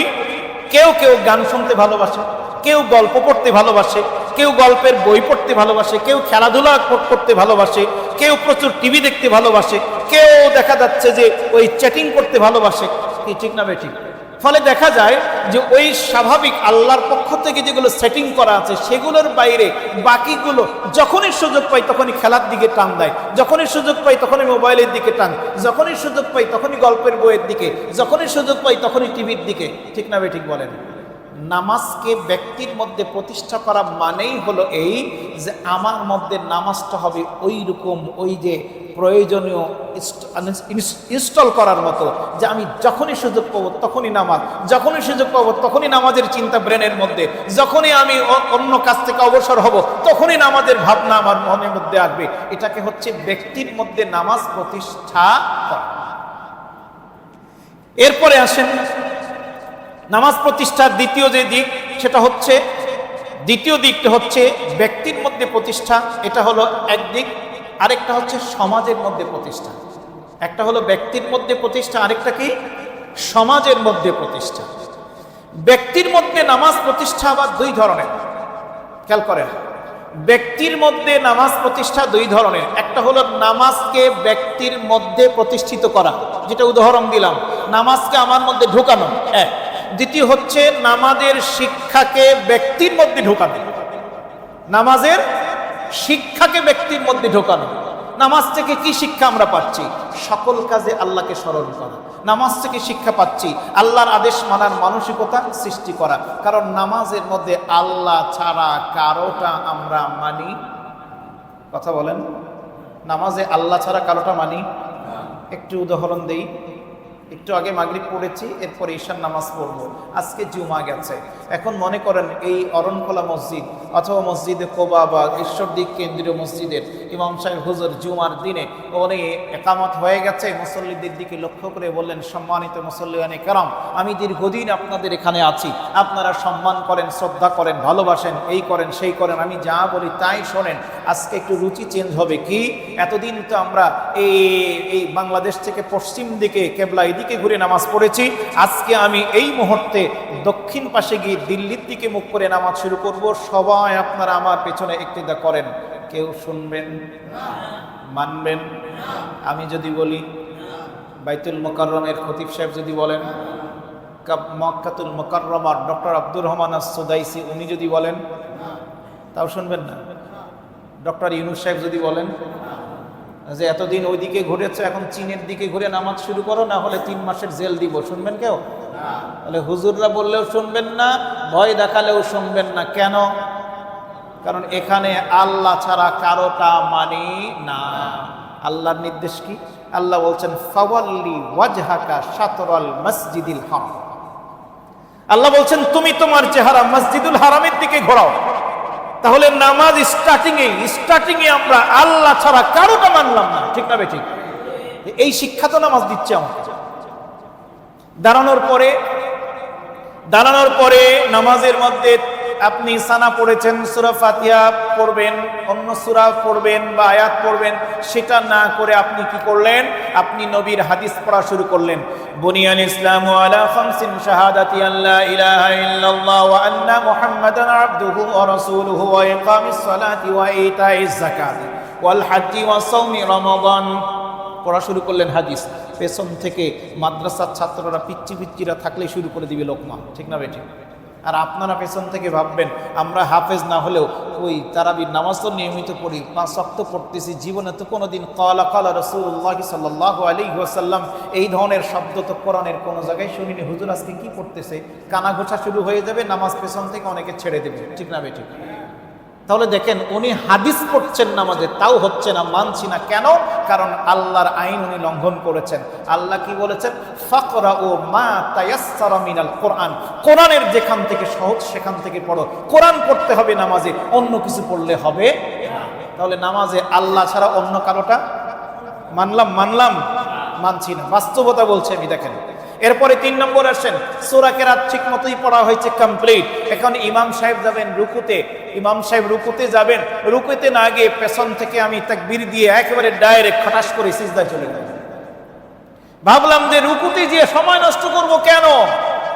কেউ কেউ গান শুনতে ভালোবাসে, কেউ গল্প পড়তে ভালোবাসে, কেউ গল্পের বই পড়তে ভালোবাসে, কেউ খেলাধুলা করতে ভালোবাসে, কেউ প্রচুর টিভি দেখতে ভালোবাসে, কেউ দেখা যাচ্ছে যে ওই চ্যাটিং করতে ভালোবাসে, কি ঠিক না বেঠিক? ফলে দেখা যায় যে ওই স্বাভাবিক আল্লাহর পক্ষ থেকে যেগুলো সেটিং করা আছে সেগুলোর বাইরে বাকিগুলো যখনই সুযোগ পাই তখনই খেলার দিকে টান দেয়, যখনই সুযোগ পাই তখনই মোবাইলের দিকে টান, যখনই সুযোগ পাই তখনই গল্পের বইয়ের দিকে, যখনই সুযোগ পাই তখনই টিভির দিকে, ঠিক না বেঠিক বলেন? নামাজকে ব্যক্তির মধ্যে প্রতিষ্ঠা করা মানেই হলো এই যে আমার মধ্যে নামাজটা হবে ওই রকম, ওই যে প্রয়োজনীয় ইনস্টল করার মতো, যে আমি যখনই সুযোগ পাবো তখনই নামাজ, যখনই সুযোগ পাবো তখনই নামাজের চিন্তা ব্রেনের মধ্যে, যখনই আমি অন্য কাজ থেকে অবসর হব তখনই নামাজের ভাবনা আমার মনের মধ্যে আসবে। এটাকে হচ্ছে ব্যক্তির মধ্যে নামাজ প্রতিষ্ঠা করা। এরপরে আসেন নামাজ প্রতিষ্ঠার দ্বিতীয় যে দিক, সেটা হচ্ছে, দ্বিতীয় দিকটা হচ্ছে ব্যক্তির মধ্যে প্রতিষ্ঠা, এটা হলো একদিক। আরেকটা হচ্ছে সমাজের মধ্যে প্রতিষ্ঠা। একটা হলো ব্যক্তির মধ্যে প্রতিষ্ঠা, আরেকটা কি? সমাজের মধ্যে প্রতিষ্ঠা। ব্যক্তির মধ্যে নামাজ প্রতিষ্ঠা আবার দুই ধরনের, খেয়াল করেন। ব্যক্তির মধ্যে নামাজ প্রতিষ্ঠা দুই ধরনের। একটা হলো নামাজকে ব্যক্তির মধ্যে প্রতিষ্ঠিত করা, যেটা উদাহরণ দিলাম, নামাজকে আমার মধ্যে ঢোকানো এক। দ্বিতীয় হচ্ছে নামাজের শিক্ষাকে ব্যক্তির মধ্যে ঢোকানো, নামাজের শিক্ষাকে ব্যক্তির মধ্যে ঢোকানো। নামাজ থেকে কি শিক্ষা আমরা পাচ্ছি? সকল কাজে আল্লাহকে স্মরণ করা। নামাজ থেকে শিক্ষা পাচ্ছি আল্লাহর আদেশ মানার মানসিকতা সৃষ্টি করা। কারণ নামাজের মধ্যে আল্লাহ ছাড়া কারোটা আমরা মানি। কথা বলেন, নামাজে আল্লাহ ছাড়া কারোটা মানি? একটু উদাহরণ দেই। একটু আগে মাগরিব পড়েছি, এরপরে ঈশার নামাজ পড়বো। আজকে জুমা গেছে। এখন মনে করেন এই অরণখোলা মসজিদ অথবা মসজিদে কোবা বা ঈশ্বরদীপ কেন্দ্রীয় মসজিদের ইমাম সাহেব হুজুর জুমার দিনে উনি একামত হয়ে গেছে, মুসল্লিদের দিকে লক্ষ্য করে বললেন, সম্মানিত মুসল্লিয়ানে কেরাম, আমি দীর্ঘদিন আপনাদের এখানে আছি, আপনারা সম্মান করেন, শ্রদ্ধা করেন, ভালোবাসেন, এই করেন সেই করেন, আমি যা বলি তাই শোনেন। আজকে একটু রুচি চেঞ্জ হবে। কি, এতদিন তো আমরা এই বাংলাদেশ থেকে পশ্চিম দিকে কেবলা এদিকে ঘুরে নামাজ পড়েছি, আজকে আমি এই মুহূর্তে দক্ষিণ পাশে গিয়ে দিল্লির দিকে মুখ করে নামাজ শুরু করব। সবাই আপনারা আমার পেছনে ইক্তেদা করেন। কেউ শুনবেন? মানবেন? আমি যদি বলি, বাইতুল মুকাররমের খতিব সাহেব যদি বলেন, মক্কাতুল মুকাররমার ডক্টর আব্দুর রহমান আস-সুদাইসি উনি যদি বলেন, তাও শুনবেন না? ডক্টর ইউনুস সাহেব যদি বলেন যে এতদিন ওইদিকে ঘুরেছে, এখন চীনের দিকে ঘুরে নামাজ শুরু করো, না হলে 3 মাসের জেল দিব, শুনবেন কেউ? বলে হুজুররা বললেও শুনবেন না, ভয় দেখালেও শুনবেন না। কেন? কারণ এখানে আল্লাহ ছাড়া কারোটা মানি না। আল্লাহর নির্দেশ কি? আল্লাহ বলছেন, ফাওয়াল্লি ওয়াজহাকা শাতরাল মসজিদিল হারাম। আল্লাহ বলছেন, তুমি তোমার চেহারা মসজিদুল হারামের দিকে ঘোরাও। তাহলে নামাজ স্টার্টিং এ আমরা আল্লাহ ছাড়া কারোটা মানলাম না। ঠিক না বেঠিক? এই শিক্ষা তো নামাজ দিচ্ছে আমাকে। দাঁড়ানোর পরে নামাজের মধ্যে আপনি সানা পড়েছেন, সূরা ফাতিহা পড়বেন, অন্য সূরা পড়বেন বা আয়াত পড়বেন, সেটা না করে আপনি কি করলেন? আপনি নবীর হাদিস পড়া শুরু করলেন। বুনিয়াল ইসলামু আলা খামসিন শাহাদাতি আল্লা ইলাহা ইল্লাল্লাহ ওয়া আন্না মুহাম্মাদান আবদুহু ওয়া রাসূলুহু ওয়া ইকামিস সালাতি ওয়া ইতাইজ যাকাতি ওয়াল হজ্জি ওয়া সাওমি রমাদান। পড়া শুরু করলেন হাদিস। পেছন থেকে মাদ্রাসার ছাত্ররা পিচ্চিরা থাকলে শুরু করে দিবে লোকমা। ঠিক না বেঠিক? আর আপনারা পেছন থেকে ভাববেন আমরা হাফেজ না হলেও ওই তারাবির নামাজ তো নিয়মিত পড়ি, 5 ওয়াক্ত পড়তেছি, জীবনে তো কোনোদিন ক্বালা ক্বালা রাসূলুল্লাহ সাল্লাল্লাহু আলাইহি ওয়াসাল্লাম এই ধরনের শব্দ তো কোরআনের কোনো জায়গায় শুনিনি। হুজুর আজকে কি পড়তেছে? কানা ঘোষা শুরু হয়ে যাবে, নামাজ পেছন থেকে অনেকে ছেড়ে দেবে। ঠিক না বেঠিক? তাহলে দেখেন, উনি হাদিস পড়ছেন নামাজে, তাও হচ্ছে না, মানছি না। কেন? কারণ আল্লাহর আইন উনি লঙ্ঘন করেছেন। আল্লাহ কি বলেছেন? ফাকরাউ মা তায়াসসারা মিনাল কোরআন। কোরআনের যেখান থেকে সহজ সেখান থেকে পড়ো। কোরআন পড়তে হবে নামাজে, অন্য কিছু পড়লে হবে না। তাহলে নামাজে আল্লাহ ছাড়া অন্য কারোটা মানলাম? মানছি না। বাস্তবতা বলছে আমি। দেখেন, এরপরে 3 নম্বর আসেন, সূরা কেরাত ঠিক মতোই পড়া হয়েছে, কমপ্লিট। এখন ইমাম সাহেব যাবেন রুকুতে, যাবেন, রুকুতে না গিয়ে পেছন থেকে আমি তাকবীর দিয়ে একেবারে ডাইরেক্ট খটাস করে সিজদায় চলে গেলাম। ভাবলাম যে রুকুতে গিয়ে সময় নষ্ট করব কেন?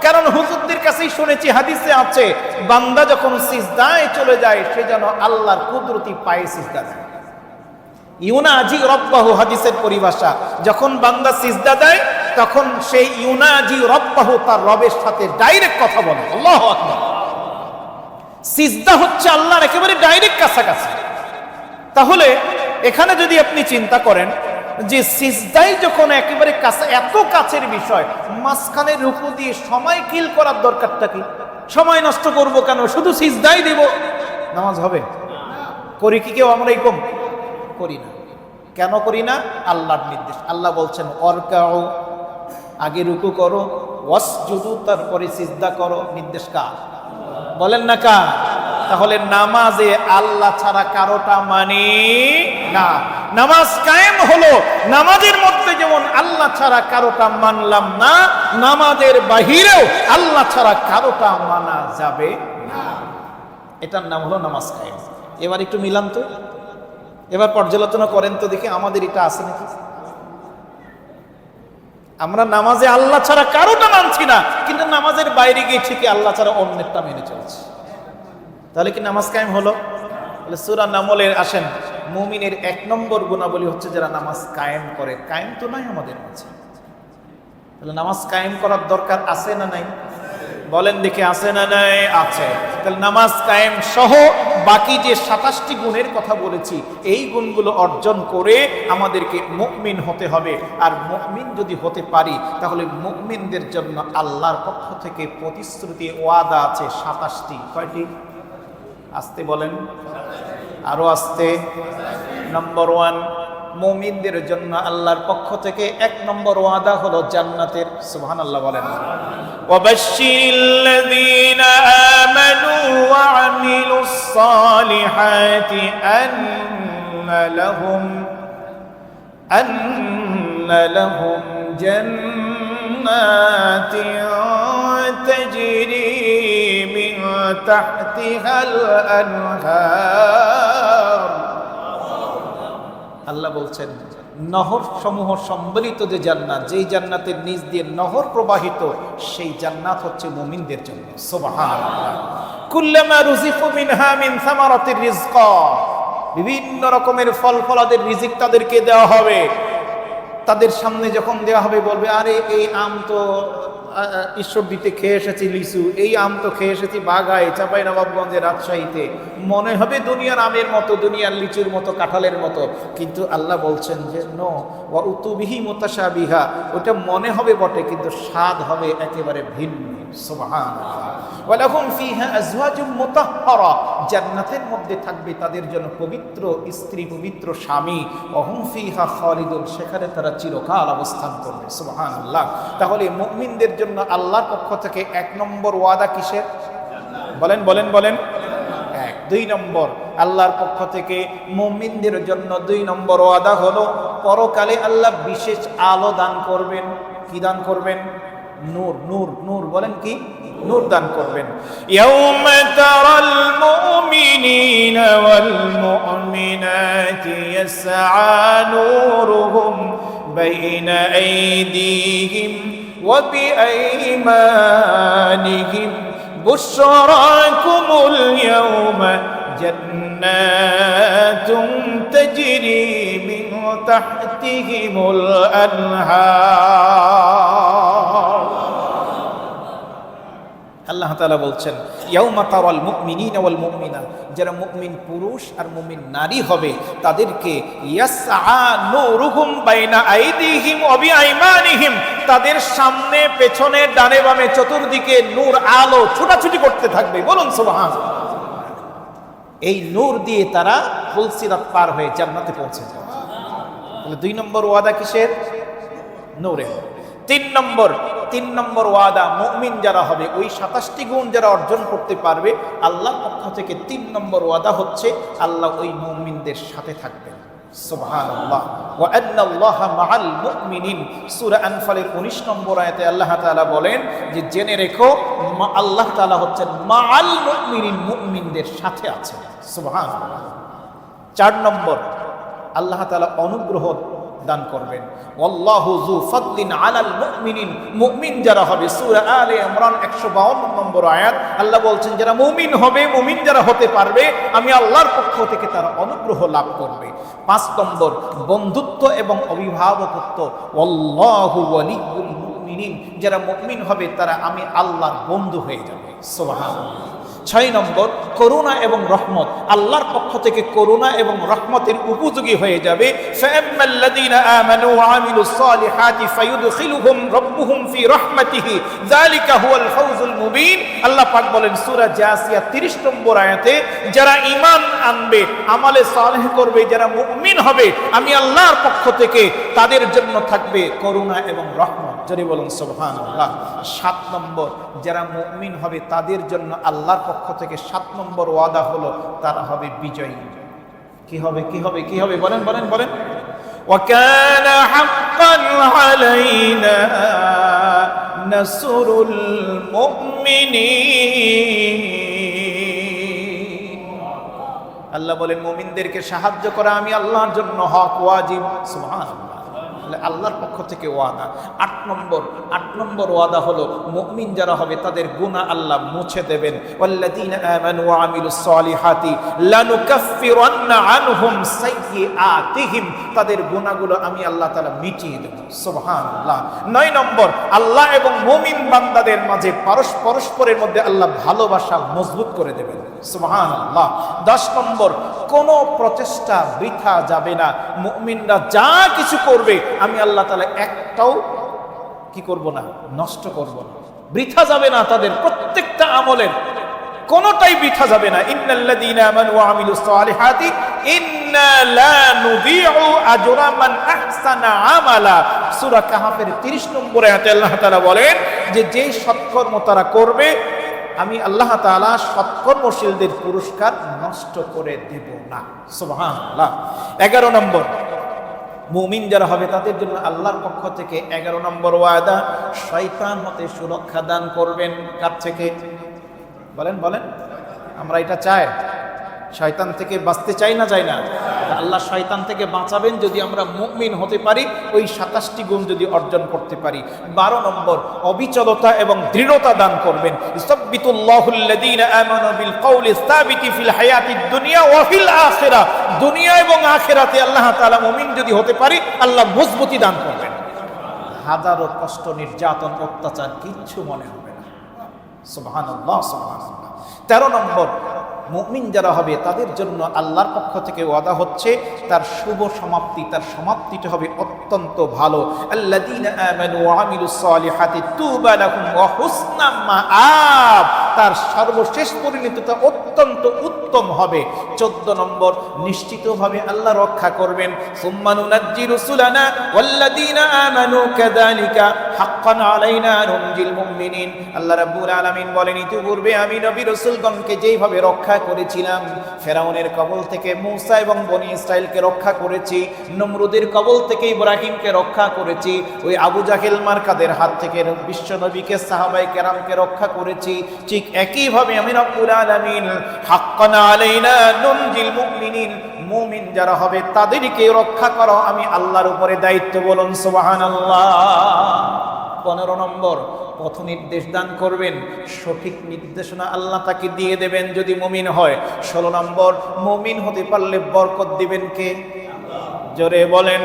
কারণ হুজুরদের কাছেই শুনেছি, হাদিসে আছে, বান্দা যখন সিজদায় চলে যায় সে যেন আল্লাহর কুদরতি পায়ে সিজদা দেয়। ইউনাজি রব্বাহু, হাদিসের পরিভাষা, যখন বান্দা সিজদা দেয় তখন সেই ইউনাজি রব্বাহু, তার রবের সাথে ডাইরেক্ট কথা বলে। আল্লাহু আকবার। সিজদা হচ্ছে আল্লাহর একেবারে ডাইরেক্ট কাছাকাছি। তাহলে এখানে যদি আপনি চিন্তা করেন যে সিজদাই যখন একেবারে কাছে, এত কাছের বিষয়, মাঝখানে রুকু দিয়ে সময় কিল করার দরকারটা কি? সময় নষ্ট করব কেন? শুধু সিজদাই দেব, নামাজ হবে? করি কি কেউ? আমরা এরকম করি না। কেন করি না? আল্লাহর নির্দেশ। আল্লাহ বলছেন অরকাউ, আগে রুকু করো, ওয়াসজুদু, তারপরে সিজদা করো। নির্দেশ কার? বলেন না কার? তাহলে নামাজে আল্লাহ ছাড়া কারোটা মানি না। নামাজ কায়েম হলো, নামাজের মধ্যে যেমন আল্লাহ ছাড়া কারোটা মানলাম না, নামাজের বাহিরেও আল্লাহ ছাড়া কারোটা মানা যাবে না। এটার নাম হলো নামাজ কায়েম। এবার একটু মিলান তো, এবার পর্যালোচনা করেন তো দেখি আমাদের এটা আছে নাকি। আমরা নামাজে আল্লাহ ছাড়া কারোটা মানছি না, কিন্তু নামাজের বাইরে গিয়ে ঠিকই আল্লাহ ছাড়া অন্যেরটা মেনে চলছে। তাহলে কি নামাজ কায়েম হলো? তাহলে সূরা নামলের আসেন, মুমিনের 1 নম্বর গুণাবলী হচ্ছে যারা নামাজ কায়েম করে। কায়েম তো নাই আমাদের মাঝে। তাহলে নামাজ কায়েম করার দরকার আছে না নাই? বলেন দেখে, আছে না নাই? আছে। তাহলে নামাজ কায়েম সহ বাকি যে 27টি গুণের কথা বলেছি এই গুণগুলো অর্জন করে আমাদেরকে মুমিন হতে হবে। আর মুমিন যদি হতে পারি তাহলে মুমিনদের জন্য আল্লাহর পক্ষ থেকে প্রতিশ্রুতি ওয়াদা আছে 27টি। কয়টি? আস্তে বলেন, আরো আস্তে। নম্বর 1, মুমিনদের জন্য আল্লাহর পক্ষ থেকে 1 নম্বর ওয়াদা হলো জান্নাতের। সুবহানাল্লাহ বলেন। ওয়াবাশশিরিল্লাযীনা আমানু ওয়া আমিলুস সালিহাতি আন্না লাহুম জান্নাতিন তাজরি মিন তাহতিহাল আনহার। আল্লাহ বলছেন নহর সমূহ সম্বলিত যে জান্নাত, যেই জান্নাতের নিচ দিয়ে নহর প্রবাহিত, সেই জান্নাত হচ্ছে মুমিনদের জন্য। সুবহানাল্লাহ। কুল্লামা রুজিকু মিনহা মিন সামারাতির রিজকা, বিভিন্ন রকমের ফল ফলাদের রিজিক তাদেরকে দেওয়া হবে। তাদের সামনে যখন দেওয়া হবে বলবে, আরে এই আম তো ঈশ্বরদীতে খেয়ে এসেছি লিচু, এই আম তো খেয়ে এসেছি বাঘায়, চাঁপাইনবাবগঞ্জে, রাজশাহীতে, মনে হবে দুনিয়ার আমের মতো, দুনিয়ার লিচুর মতো, কাঁঠালের মতো। কিন্তু আল্লাহ বলছেন যে নো ওয়া উতুবিহি মুতাশাবিহা, ওটা মনে হবে বটে কিন্তু স্বাদ হবে একেবারে ভিন্ন। সুবহানাল্লাহ। ওয়া লাহুম ফিহা আজওয়াজুম মুতাহহারা, জান্নাতের মধ্যে থাকবে তাদের জন্য পবিত্র স্ত্রী, পবিত্র স্বামী। ওয়া হুম ফিহা খালিদুন, সেখানে তারা চিরকাল অবস্থান করবে। সুবহানাল্লাহ। তাহলে মুমিনদের জন্য আল্লাহর পক্ষ থেকে 1 নম্বর ওয়াদা কিসের? বলেন বলেন বলেন। 1। 2 নম্বর, আল্লাহর পক্ষ থেকে মুমিনদের জন্য 2 নম্বর ওয়াদা হলো পরকালে আল্লাহ বিশেষ আলো দান করবেন। কি দান করবেন? নূর। নূর, নূর বলেন কি? নূর দান করবেন। ইয়াউমা তারাল মুমিনিনা ওয়াল মুমিনাতি ইয়াসআ নূরুহুম বাইনা আইদিহিম ওয়া বিআইমানিহিম বুশরাকুমুল ইয়াউমা জান্নাতুন তাজরি মিন তাহতিহিমুল আনহার। আল্লাহ তাআলা বলছেন ইয়াউমা তারাল মুমিনিনা ওয়াল মুমিনাত, যারা মুমিন পুরুষ আর মুমিন নারী হবে তাদেরকে ইয়াসআ নূরুহুম বাইনা আইদিহিম ওয়া বিআইমানিহিম, তাদের সামনে পেছনে ডানে বামে চতুর্দিকে নূর আলো ছোটাছুটি করতে থাকবে। বলুন সুবহানাল্লাহ। এই নূর দিয়ে তারা ফুলসিরাত পার হয়ে জান্নাতে পৌঁছে যাবে। তাহলে 2 নম্বর ওয়াদা কিসের? নূরের। 3 নম্বর ওয়াদা মুমিন যারা হবে, ওই 27টি গুণ যারা অর্জন করতে পারবে, আল্লাহর পক্ষ থেকে 3 নম্বর ওয়াদা হচ্ছে আল্লাহ ওই মুমিনদের সাথে থাকবেন। সুবহানাল্লাহ। ওয়া আন্নাল্লাহা মাআল মুমিনিন, সূরা আনফালের 19 নম্বর আয়াতে আল্লাহ তাআলা বলেন যে জেনে রেখো আল্লাহ তাআলা হচ্ছেন মাআল মুমিনিন, মুমিনদের সাথে আছেন। সুবহানাল্লাহ। 4 নম্বর, আল্লাহ তাআলা অনুগ্রহ দান করবেন। ওয়াল্লাহু যু ফাদলিন আলাল মুমিনিন, মুমিন যারা হবে, সূরা আলে ইমরান 152 নম্বর আয়াত, আল্লাহ বলছেন যারা মুমিন হবে, মুমিন যারা হতে পারবে, আমি আল্লাহর পক্ষ থেকে তারা অনুগ্রহ লাভ করবে। 5 নম্বর, বন্ধুত্ব এবং অভিভাবকত্ব। ওয়াল্লাহু ওয়ালিয়ুল মুমিনিন, যারা মুমিন হবে তারা আমি আল্লাহর বন্ধু হয়ে যাবে। সুবহানাল্লাহ। 6 নম্বর, করুণা এবং রহমত, আল্লাহর পক্ষ থেকে করুণা এবং রহমতের উপযোগী হয়ে যাবে। ফাআম্মাল্লাযীনা আমানু ওয়া আমিলুস সালিহাতি ফায়ুদখিলুহুম রাব্বুহুম ফি রাহমাতিহি যালিকা হুয়াল ফাওজুল মুবিন। আল্লাহ পাক বলেন সূরা জাসিয়া 30 নম্বর আয়াতে, যারা ঈমান আনবে, আমলে সালেহ করবে, যারা মুমিন হবে, আমি আল্লাহর পক্ষ থেকে তাদের জন্য থাকবে করুণা এবং রহমত। জোরে বলুন সুবহানাল্লাহ। 7 নম্বর, যারা মুমিন হবে তাদের জন্য আল্লাহর পক্ষ থেকে 7 নম্বর ওয়াদা হলো তারা হবে বিজয়ী। কি হবে? কি হবে? কি হবে? বলেন বলেন বলেন। ওয়া কানা হাক্কান আলাইনা নাসরুল মুমিনিন। আল্লাহ বলেন মুমিনদেরকে সাহায্য করা আমি আল্লাহর জন্য হক, ওয়াজিব। সুবহানাল্লাহ। আল্লাহর পক্ষ থেকে ওয়াদা। 8 নম্বর ওয়াদা হলো মুমিন যারা হবে তাদের গুনাহ আল্লাহ মুছে দেবেন। ওয়াল্লাযীনা আমানু ওয়া আমিলুস সালিহাতি লানুকাফফিরান্না উকাফিরুন্না আনহুম সাইয়্যাতিহিম, তাদের গুনাহগুলো আমি আল্লাহ তাআলা মিটিয়ে দেব। সুবহানাল্লাহ। 9 নম্বর, আল্লাহ এবং মুমিন বান্দাদের মাঝে পরস্পরের মধ্যে আল্লাহ ভালোবাসা মজবুত করে দেবেন। সুবহানাল্লাহ। 10 নম্বর, কোন প্রচেষ্টা বৃথা যাবে না। মুমিনরা যা কিছু করবে আমি আল্লাহ তাআলা একটাও কি করব না, নষ্ট করব না, বৃথা যাবে না। তাদের প্রত্যেকটা আমলের কোনটাই বৃথা যাবে না। ইন্নাল্লাযীনা আমানু ওয়া আমিলুস সালিহাতি ইন্না লা নুযীউ আজরা মান আহসানা আমালা। সূরা কাহফের 30 নম্বর আয়াতে আল্লাহ তাআলা বলেন যে যেই সৎকর্ম তারা করবে আমি আল্লাহ তাআলা সৎকর্মশীলদের পুরস্কার নষ্ট করে দেব না। সুবহানাল্লাহ। 11 নম্বর, মুমিন যারা হবে তাদের জন্য আল্লাহর পক্ষ থেকে 11 নম্বর ওয়াদা, শয়তান হতে সুরক্ষা দান করবেন। কার থেকে? বলেন বলেন, আমরা এটা চাই? শয়তান থেকে বাঁচতে চাই না চাই না? আল্লাহ শয়তান থেকে বাঁচাবেন যদি আমরা মুমিন হতে পারি, ওই 27টি গুণ যদি অর্জন করতে পারি। 12 নম্বর, অবিচলতা এবং দৃঢ়তা দান করবেন। ইসাব্বিতুল্লাহুল্লাযীনা আমানু বিল কওলি সাবিতি ফিল হায়াতিদ দুনিয়া ওয়া ফিল আখিরাহ। দুনিয়া এবং আখিরাতে আল্লাহ তাআলা মুমিন যদি হতে পারি আল্লাহ মজবুতি দান করবেন। হাজারো কষ্ট, নির্যাতন, অত্যাচার কিচ্ছু মনে হবে না। সুবহানাল্লাহ সুবহানাল্লাহ। 13 নম্বর, মুমিন যারা হবে তাদের জন্য আল্লাহর পক্ষ থেকে ওয়াদা হচ্ছে তার শুভ সমাপ্তি, তার সমাপ্তিটা হবে অত্যন্ত ভালো। আল্লাযীনা আমানু ওয়া আমিলুস সালিহাতি তুবা লাহুম ওয়া হুসনা মাআব, তার সর্বশেষ পরিণতিটা অত্যন্ত উত্তম হবে। 14 নম্বর, নিশ্চিতভাবে আল্লাহ রক্ষা করবেন। সুম্মা নুনাজ্জি রুসুলানা ওয়াল্লাযীনা আমানু কাযালিকা হাক্কান আলাইনা নুনজিল মুমিনিন। আল্লাহ রাব্বুল আলামিন বলেন, ইতিপূর্বে আমি নবী রাসূলগণকে যেইভাবে রক্ষা করেছিলাম, ফেরাউনের কবল থেকে মূসা এবং বনি ইসরাইলকে রক্ষা করেছি, নমরুদের কবল থেকে ইব্রাহিমকে রক্ষা করেছি, ওই আবু জাহেল মার্কাদের হাত থেকে বিশ্ব নবীকে, সাহাবায়ে কেরামকে রক্ষা করেছি, ঠিক একইভাবে আমি রব্বুল আলামিন হাক্কান আলাইনা নুনজিল মুমিনিন, মুমিন যারা হবে তাদেরকে রক্ষা করা আমি আল্লাহর উপরে দায়িত্ব। বলুন সুবহানাল্লাহ। 15 নম্বর, পথ নির্দেশ দান করবেন, সঠিক নির্দেশনা আল্লাহ তাকে দিয়ে দেবেন যদি মুমিন হয়। 16 নম্বর, মুমিন হতে পারলে বরকত দিবেন কে? জোরে বলেন।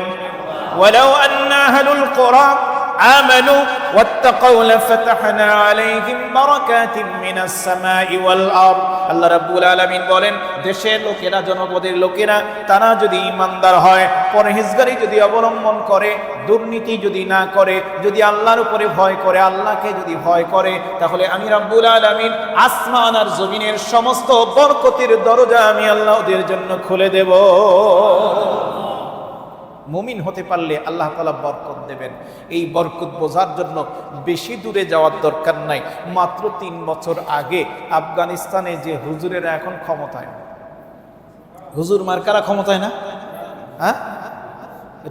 ওয়ালাউ আন্না আহলুল কুরা আমানু ওয়াত্তাকাউ লাফাতাহনা আলাইহিম বারাকাতিম মিনাস সামাই ওয়াল আরদ। আল্লাহ রাব্বুল আলামিন বলেন, দেশের লোকেরা, জনপদের লোকেরা তারা যদি ঈমানদার হয়, পরহেজগারি যদি অবলম্বন করে, দুর্নীতি যদি না করে, যদি আল্লাহর উপরে ভয় করে, আল্লাহকে যদি ভয় করে, তাহলে আমি রাব্বুল আলামিন আসমান আর জমিনের সমস্ত বরকতের দরজা আমি আল্লাহ ওদের জন্য খুলে দেব। মুমিন হতে পারলে আল্লাহ তাআলা বরকত দেবেন। এই বরকত বোঝার জন্য বেশি দূরে যাওয়ার দরকার নাই। মাত্র 3 বছর আগে আফগানিস্তানে যে হুজুরেরা এখন ক্ষমতায়, হুজুর মার্কারা ক্ষমতায় না? হ্যাঁ,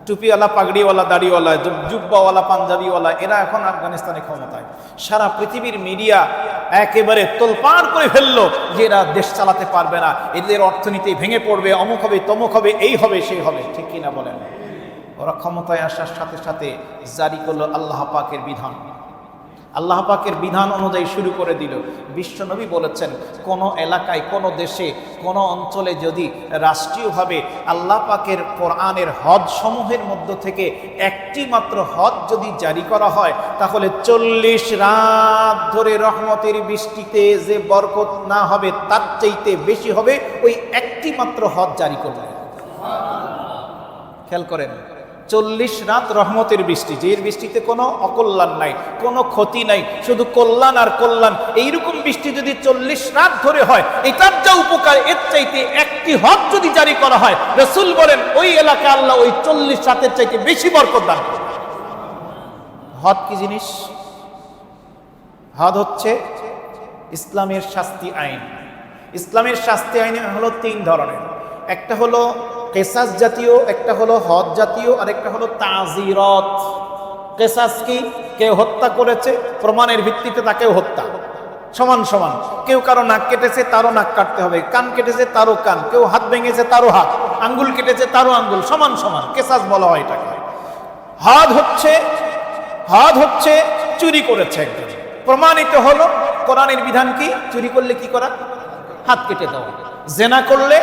টুপিওয়ালা, পাগড়িওয়ালা, দাড়িওয়ালা, জুব্বাওয়ালা, পাঞ্জাবিওয়ালা, এরা এখন আফগানিস্তানে ক্ষমতায়। সারা পৃথিবীর মিডিয়া একেবারে তোলপাড় করে ফেললো যে এরা দেশ চালাতে পারবে না, এদের অর্থনীতি ভেঙে পড়বে, অমুক হবে, তমুক হবে, এই হবে, সেই হবে। ঠিক কিনা বলেন? ওরা ক্ষমতায় আসার সাথে সাথে জারি করলো আল্লাহ পাকের বিধান। আল্লাহ পাকের বিধান অনুযায়ী শুরু করে দিল। বিশ্বনবী বলেছেন, কোন এলাকায়, কোন দেশে, কোন অঞ্চলে যদি রাষ্ট্রীয়ভাবে আল্লাহ পাকের কোরআনের হদ সমূহের মধ্য থেকে একটি মাত্র হদ যদি জারি করা হয়, তাহলে 40 রাত ধরে রহমতের বৃষ্টিতে যে বরকত না হবে তার চাইতে বেশি হবে ওই একটি মাত্র হদ জারি করলে। খেয়াল করেন, 40 রাত রহমতের বৃষ্টি, যে বৃষ্টিতে কোনো অকল্যাণ নাই, কোনো ক্ষতি নাই, শুধু কল্যাণ আর কল্যাণ। এইরকম বৃষ্টি যদি 40 রাত ধরে হয়, এটার যা উপকার, এর চাইতে একটি হদ যদি জারি করা হয়, রাসূল বলেন ওই এলাকা আল্লাহ ওই 40 রাতের চাইতে বেশি বরকত দান করে। হদ কি জিনিস? হদ হচ্ছে ইসলামের শাস্তি আইন। ইসলামের শাস্তি আইন হলো 3 ধরনের। একটা হলো কেসাস জাতীয়, একটা হলো হদ জাতীয়, আর একটা হলো তাজিরত। কেসাস কি? কেউ হত্যা করেছে, প্রমাণের ভিত্তিতে তাকেও হত্যা, সমান সমান। কেউ কারো নাক কেটেছে, তারও নাক কাটতে হবে, কান কেটেছে তারও কান, কেউ হাত ভেঙেছে তারও হাত, আঙ্গুল কেটেছে তারও আঙ্গুল, সমান সমান। কেসাস বলা হয় এটাকে। হদ হচ্ছে চুরি করেছে একজন, প্রমাণিত হলো, কোরআনের বিধান কি? চুরি করলে কি করা? হাত কেটে দেওয়া। জেনা করলে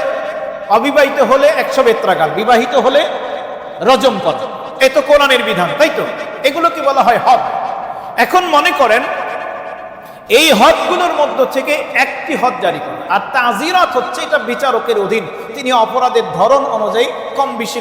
অবিবাহিত হলে 100 বেত্রাঘাত, বিবাহিত হলে রজম করা। এ তো কোরআনের বিধান, তাই তো? এগুলোকে বলা হয় হদ। এখন মনে করেন এই হদগুলোর মধ্য থেকে একটি হদ জারি করা, আর তাজিরাত হচ্ছে এটা বিচারকের অধীন, তিনি অপরাধের ধরন অনুযায়ী কম বেশি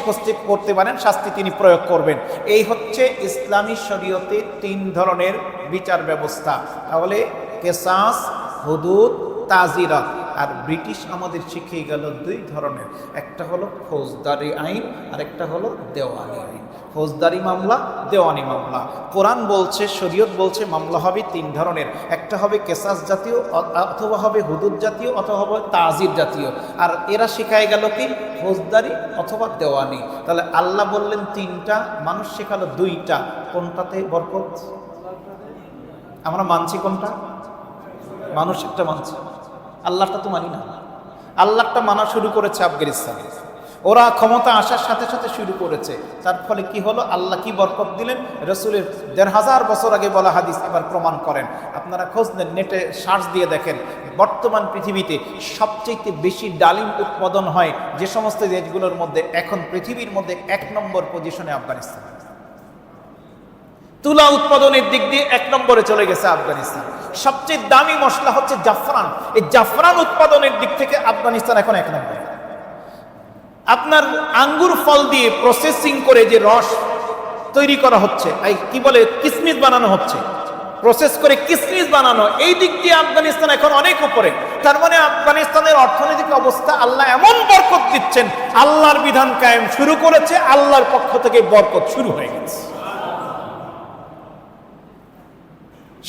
করতে পারেন, শাস্তি তিনি প্রয়োগ করবেন। এই হচ্ছে ইসলামী শরীয়তে 3 ধরনের বিচার ব্যবস্থা। তাহলে কেসাস, হুদুদ, তাজিরাত। আর ব্রিটিশ আমাদের শিখিয়ে গেল 2 ধরনের, একটা হলো ফৌজদারি আইন আর একটা হলো দেওয়ানি আইন। ফৌজদারি মামলা, দেওয়ানি মামলা। কোরআন বলছে, শরীয়ত বলছে মামলা হবে 3 ধরনের, একটা হবে কেসাস জাতীয়, অথবা হবে হুদুদ জাতীয়, অথবা হবে তাজির জাতীয়। আর এরা শিখায় গেল কি ফৌজদারি অথবা দেওয়ানি। তাহলে আল্লাহ বললেন 3টা, মানুষ শেখালো 2টা। কোনটাতে বরকত? আমরা মানছি কোনটা? মানুষ একটা মানছে, আল্লাহটা তো মানি না। আল্লাহটা মানা শুরু করেছে আফগানিস্তানে, ওরা ক্ষমতা আসার সাথে সাথে শুরু করেছে। তার ফলে কি হলো? আল্লাহ কি বরকত দিলেন? রসুলের 1500 বছর আগে বলা হাদিস এবার প্রমাণ করেন। আপনারা খোঁজ নেন, নেটে সার্চ দিয়ে দেখেন, বর্তমান পৃথিবীতে সবচেয়ে বেশি ডালিম উৎপাদন হয় যে সমস্ত দেশগুলোর মধ্যে, এখন পৃথিবীর মধ্যে 1 নম্বর পজিশনে আফগানিস্তান। তুলা উৎপাদনের দিক দিয়ে 1 নম্বরে চলে গেছে আফগানিস্তান। সবচেয়ে দামি মশলা হচ্ছে জাফরান, এই জাফরান উৎপাদনের দিক থেকে আফগানিস্তান এখন 1 নম্বরে। আপনার আঙ্গুর ফল দিয়ে প্রসেসিং করে যে রস তৈরি করা হচ্ছে, এই কি বলে কিসমিস বানানো হচ্ছে, প্রসেস করে কিসমিস বানানো, এই দিক দিয়ে আফগানিস্তান এখন অনেক উপরে। তার মানে আফগানিস্তানের অর্থনৈতিক অবস্থা আল্লাহ এমন বরকত দিচ্ছেন, আল্লাহর বিধান কায়েম শুরু করেছে, আল্লাহর পক্ষ থেকে বরকত শুরু হয়ে গেছে।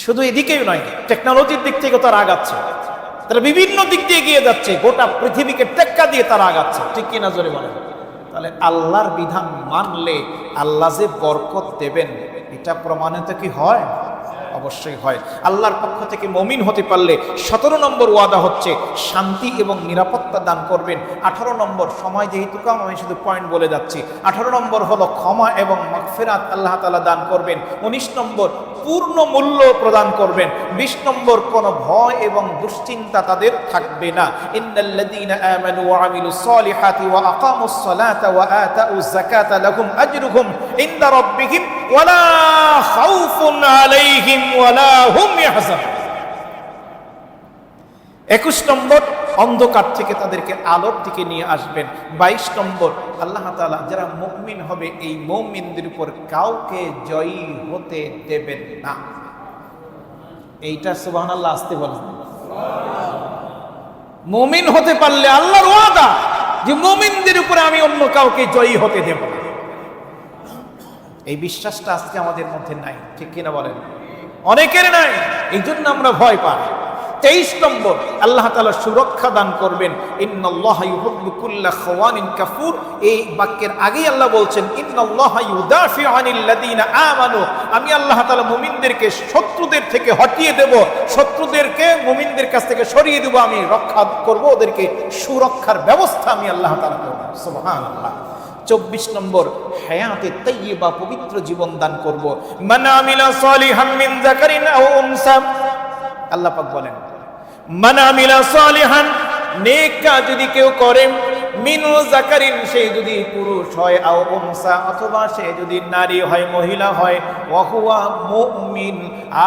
শুধু এদিকেই নয়, টেকনোলজির দিক থেকে তারা আগাচ্ছে, তারা বিভিন্ন দিক দিয়ে এগিয়ে যাচ্ছে, গোটা পৃথিবীকে টেক্কা দিয়ে তারা আগাচ্ছে, ঠিক কিনা জোরে বলেন? তাহলে আল্লাহর বিধান মানলে আল্লাহ যে বরকত দেবেন, এটা প্রমাণিত কি হয়? অবশ্যই হয়। আল্লাহর পক্ষ থেকে মুমিন হতে পারলে 17 নম্বর ওয়াদা হচ্ছে শান্তি এবং নিরাপত্তা দান করবেন। 18 নম্বর, সময় যেহেতু কম আমি শুধু পয়েন্ট বলে যাচ্ছি, 18 নম্বর হলো ক্ষমা এবং মাগফিরাত আল্লাহ তাআলা দান করবেন। 19 নম্বর পূর্ণ মূল্য প্রদান করবেন। 20 নম্বর কোন ভয় এবং দুশ্চিন্তা তাদের থাকবে না। ইন্নাল্লাযীনা আমানু ওয়া আমিলুস সালিহাতি ওয়া আকামুস সালাতা ওয়া আতাউজ যাকাতা লাহুম আজরুহুম ইনদা রাব্বিহিম ওয়ালা খাউফুন আলাইহিম ওয়ালা হুম ইয়াহজানুন। 21 নম্বর অন্ধকার থেকে তাদেরকে আলোর দিকে নিয়ে আসবেন। 22 নম্বর আল্লাহ তাআলা যারা মুমিন হবে এই মুমিনদের উপর কাউকে জয়ী হতে দেবেন না। এইটা সুবহানাল্লাহ আসতে বলেন। মুমিন হতে পারলে আল্লাহর ওয়াদা যে মুমিনদের উপরে আমি অন্য কাউকে জয়ী হতে দেব না। এই বিশ্বাসটা আজকে আমাদের মধ্যে নাই, ঠিক কিনা বলেন? অনেকের নাই, এই জন্য আমরা ভয় পাই। 23 নম্বর আল্লাহ তাআলা সুরক্ষা দান করবেন। ইন্নাল্লাহা ইউহিব্বু কুল্লা খাওয়ানিন কাফুর। এই বাক্যের আগেই আল্লাহ বলছেন ইন্নাল্লাহা ইউদাফিউ আনিল লাযিনা আমানু, আমি আল্লাহ তাআলা মুমিনদেরকে শত্রুদের থেকে হটিয়ে দেব, শত্রুদেরকে মুমিনদের কাছ থেকে সরিয়ে দেব, আমি রক্ষা করব, ওদেরকে সুরক্ষার ব্যবস্থা আমি আল্লাহ তাআলা করব। সুবহানাল্লাহ। 24 নম্বর হায়াতে তাইয়্যিবা, পবিত্র জীবন দান করব। মান আমিলা সালিহাম মিন যাকারিন আও উনসা, আল্লাহ পাক বলেন মান আমিলা সালিহান, নেক কাজ যদি কেউ করে, মিন যাকারিন, সে যদি পুরুষ হয়, আও উনসা, অথবা সে যদি নারী হয়, মহিলা হয়, ওয়া হুয়া মুমিন,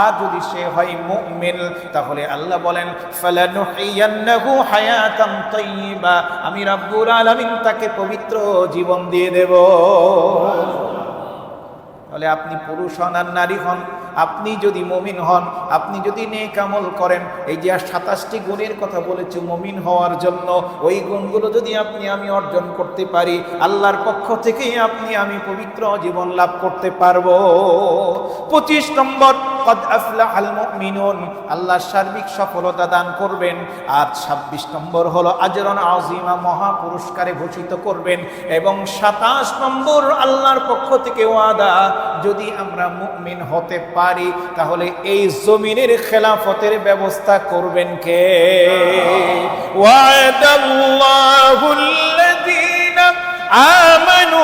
আর যদি সে হয় মুমিন, তাহলে আল্লাহ বলেন ফালানুহিয়ান্নাহু হায়াতান তাইয়্যিবা, আমি রাব্বুল আলামিন তাকে পবিত্র জীবন দিয়ে দেব। তাহলে আপনি পুরুষ হন আর নারী হন, আপনি যদি মুমিন হন, আপনি যদি নেক আমল করেন, এই যে 27টি গুণের কথা বলেছি মুমিন হওয়ার জন্য, ওই গুণগুলো যদি আপনি আমি অর্জন করতে পারি, আল্লাহর পক্ষ থেকে আপনি আমি পবিত্র জীবন লাভ করতে পারবো। 25 নম্বর কদ আফলাহাল মুমিনুন, আল্লাহ সার্বিক সফলতা দান করবেন। আর 26 নম্বর হলো আজরান আযীমা, মহা পুরস্কারে ভূষিত করবেন। এবং 27 নম্বর আল্লাহর পক্ষ থেকে ওয়াদা, যদি আমরা মুমিন হতে পারি তাহলে এই জমিনের খেলাফতের ব্যবস্থা করবেন কে? ওয়াদাল্লাহুল্লাযীনা আমানু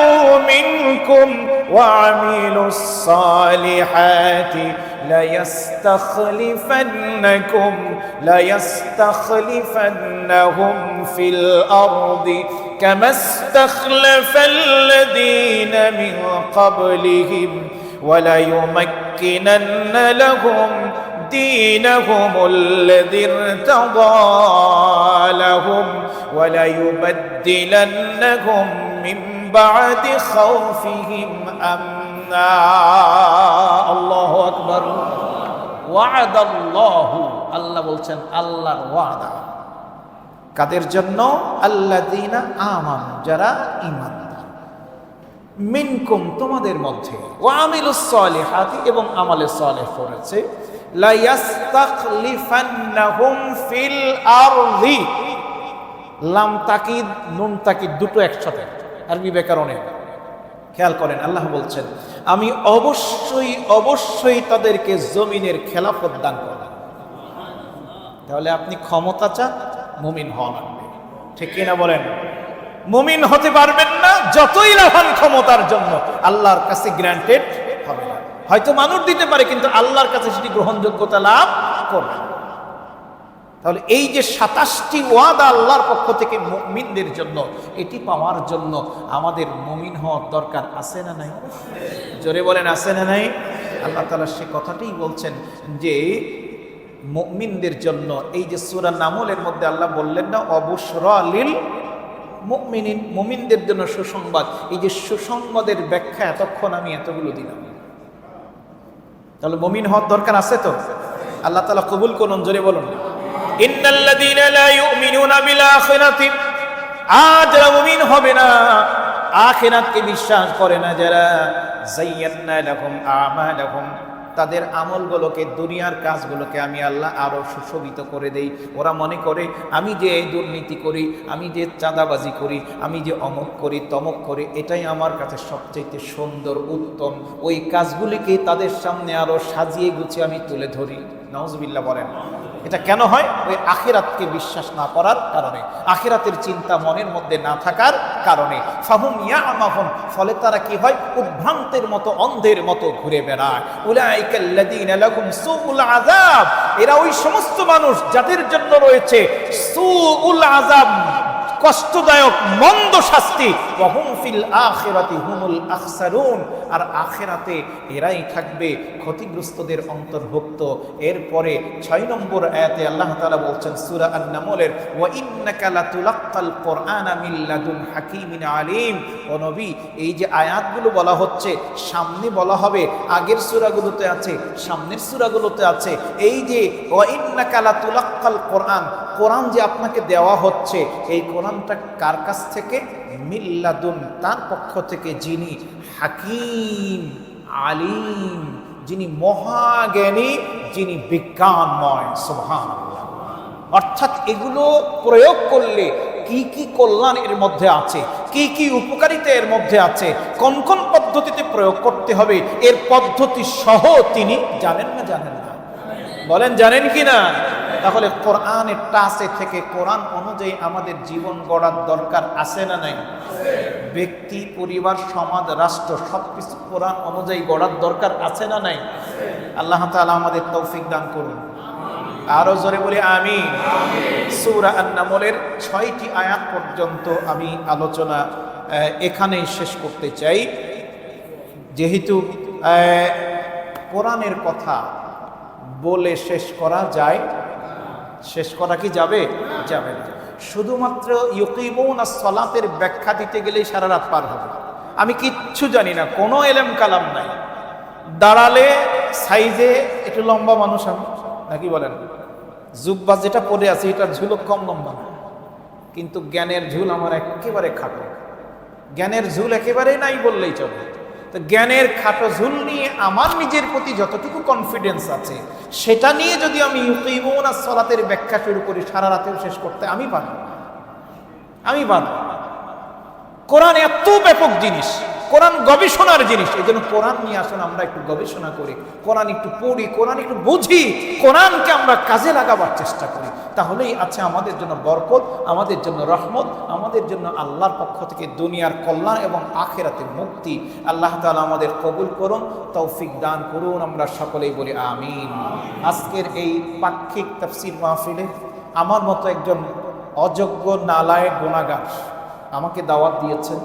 মিনকুম ওয়া আমিলুস সালিহাতি লায়াস্তাখলিফান্নাহুম ফিল আরদি كما استخلف الذين من قبلهم وليمكنن لهم دينهم الذي ارتضى لهم وليبدلنهم من بعد خوفهم أمنا الله أكبر وعد الله আল্লাহ বলছেন আল্লাহর ওয়াদা কাদের জন্য আল্লাযীনা আমানু যারা ঈমানদার মিনকুম তোমাদের মধ্যে ওয়া আমিলুস সালিহাতি এবং আমলে সালেহ করেছে লা ইয়াস্তাখলিফান্নাহুম ফিল আরদি লাম তাকিদ নুন তাকিদ দুটো একসাথে আরবি ব্যাকরণে খেয়াল করেন আল্লাহ বলছেন আমি অবশ্যই অবশ্যই তাদেরকে জমিনের খেলাফত দান করব তাহলে আপনি ক্ষমতা চান মুমিন হওয়া লাগবে ঠিক কিনা বলেন মুমিন হতে পারবেন না যতই লাভান ক্ষমতার জন্য আল্লাহর কাছে গ্রান্টেড হবে না হয়তো মানুষ দিতে পারে কিন্তু আল্লাহর কাছে সেটি গ্রহণযোগ্যতা লাভ করবে না তাহলে এই যে 27টি ওয়াদা আল্লাহর পক্ষ থেকে মুমিনদের জন্য এটি পাওয়ার জন্য আমাদের মুমিন হওয়ার দরকার আছে না নাই জোরে বলেন আছে না নাই আল্লাহ তাআলা সে কথাটাই বলছেন যে মুমিনদের জন্য এই যে সূরা নামলের মধ্যে আল্লাহ বললেন না অবুশরা লিল মুমিনিন মুমিনদের জন্য সুসংবাদ এই যে সুসংবাদের ব্যাখ্যা এতক্ষণ আমি এতগুলো দিলাম তাহলে মুমিন হওয়ার দরকার আছে তো আল্লাহ তাআলা কবুল করুন জোরে বলুন ইন্নাল্লাযীনা লা ইউমিনুনা বিল আখিরাতি যারা মুমিন হবে না আখিরাতকে বিশ্বাস করে না যারা যায়্যানা লাহুম আমালাহুম তাদের আমলগুলোকে দুনিয়ার কাজগুলোকে আমি আল্লাহ আরো সুশোভিত করে দেই ওরা মনে করে আমি যে এই দুর্নীতি করি আমি যে চাঁদাবাজি করি আমি যে অমুক করি তমুক করি এটাই আমার কাছে সবচেয়ে সুন্দর উত্তম ওই কাজগুলিকে তাদের সামনে আরো সাজিয়ে গুছিয়ে আমি তুলে ধরি নাউজুবিল্লাহ বলেন এটা কেন হয় ওই আখিরাতকে বিশ্বাস না করার কারণে আখিরাতের চিন্তা মনের মধ্যে না থাকার কারণে ফাহুম ইয়ামাহুন ফলে তারা কি হয় উদ্ভ্রান্তের মতো অন্ধের মতো ঘুরে বেড়ায় উলাইকাল্লাযীনা লাহুম সুউল আযাব এরা ওই সমস্ত মানুষ যাদের জন্য রয়েছে সুউল আযাব কষ্টদায়ক মন্দ শাস্তি ওয়া হুম ফিল আখিরাতি হুমুল আখসারুন আর আখিরাতে এরাই থাকবে ক্ষতিগ্রস্তদের অন্তর্ভুক্ত এরপরে 6 নম্বর আয়াতে আল্লাহ তাআলা বলছেন সূরা আন-নামলের ওয়া ইন্নাকা লাতুলাক্কাল কুরআনা মিন লাদুন হাকীমিন আলীম ও নবী এই যে আয়াতগুলো বলা হচ্ছে সামনে বলা হবে আগের সূরাগুলোতে আছে সামনের সূরাগুলোতে আছে এই যে ওয়া ইন্নাকা লাতুলাক্কাল কুরআন কোরআন যে আপনাকে দেওয়া হচ্ছে এই কোরআনটা কার কাছ থেকে মিল্লাদুন তার পক্ষ থেকে যিনি হাকিম আলিম যিনি মহাজ্ঞানী যিনি বিজ্ঞানময় সুবহানাল্লাহ অর্থাৎ এগুলো প্রয়োগ করলে কি কি কল্যাণ এর মধ্যে আছে কি কি উপকারিতা এর মধ্যে আছে কোন কোন পদ্ধতিতে প্রয়োগ করতে হবে এর পদ্ধতি সহ তিনি জানেন না বলেন জানেন কি না তাহলে কোরআনের টাচে থেকে কোরআন অনুযায়ী আমাদের জীবন গড়ার দরকার আছে না নাই ব্যক্তি পরিবার সমাজ রাষ্ট্র সবকিছু কোরআন অনুযায়ী গড়ার দরকার আছে না নাই আল্লাহ তাআলা আমাদের তৌফিক দান করুন আরো জোরে বলি আমিন সূরা আন-নামলের 6টি আয়াত পর্যন্ত আমি আলোচনা এখানেই শেষ করতে চাই যেহেতু কোরআনের কথা বলে শেষ করা যায় শেষ করা কি যাবে যাবে না শুধুমাত্র ইউকিমুনাস সালাতের ব্যাখ্যা দিতে গেলেই সারা রাত পার হবে আমি কিচ্ছু জানি না কোনো এলেম কালাম নাই দাঁড়ালে সাইজে একটু লম্বা মানুষ আমি নাকি বলেন জুব্বা যেটা পরে আছে এটার ঝুলও কম লম্বা কিন্তু জ্ঞানের ঝুল আমার একেবারে খাটো জ্ঞানের ঝুল একেবারে নাই বললেই চলে তো জ্ঞানের খাটো ঝুল নিয়ে আমার নিজের প্রতি যতটুকু কনফিডেন্স আছে সেটা নিয়ে যদি আমি ইউকিমুনাস সালাতের ব্যাখ্যা শুরু করি সারা রাতেও শেষ করতে আমি পারব কোরআন এত ব্যাপক জিনিস কোরআন গবেষণার জিনিস এই জন্য কোরআন নিয়ে আসুন আমরা একটু গবেষণা করি কোরআন একটু পড়ি কোরআন একটু বুঝি কোরআনকে আমরা কাজে লাগাবার চেষ্টা করি তাহলেই আছে আমাদের জন্য বরকত আমাদের জন্য রহমত আমাদের জন্য আল্লাহর পক্ষ থেকে দুনিয়ার কল্যাণ এবং আখিরাতের মুক্তি আল্লাহ তাআলা আমাদের কবুল করুন তৌফিক দান করুন আমরা সকলেই বলি আমিন আজকের এই পাক্ষিক তাফসীর মাহফিলে আমার মতো একজন অযোগ্য নালায়েক গুনাহগার আমাকে দাওয়াত দিয়েছেন,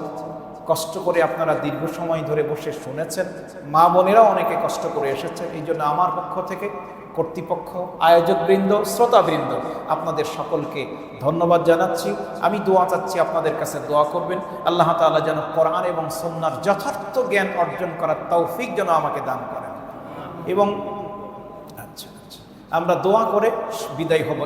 কষ্ট করে আপনারা দীর্ঘ সময় ধরে বসে শুনেছেন, মা বোনেরা অনেকে কষ্ট করে এসেছেন। এই জন্য আমার পক্ষ থেকে কর্তৃপক্ষ, আয়োজকবৃন্দ, শ্রোতাবৃন্দ আপনাদের সকলকে ধন্যবাদ জানাচ্ছি। আমি দোয়া চাচ্ছি, আপনাদের কাছে দোয়া করবেন আল্লাহ তাআলা যেন কোরআন এবং সুন্নাহর যথার্থ জ্ঞান অর্জন করার তৌফিক যেন আমাকে দান করেন। এবং আচ্ছা আমরা দোয়া করে বিদায় হব।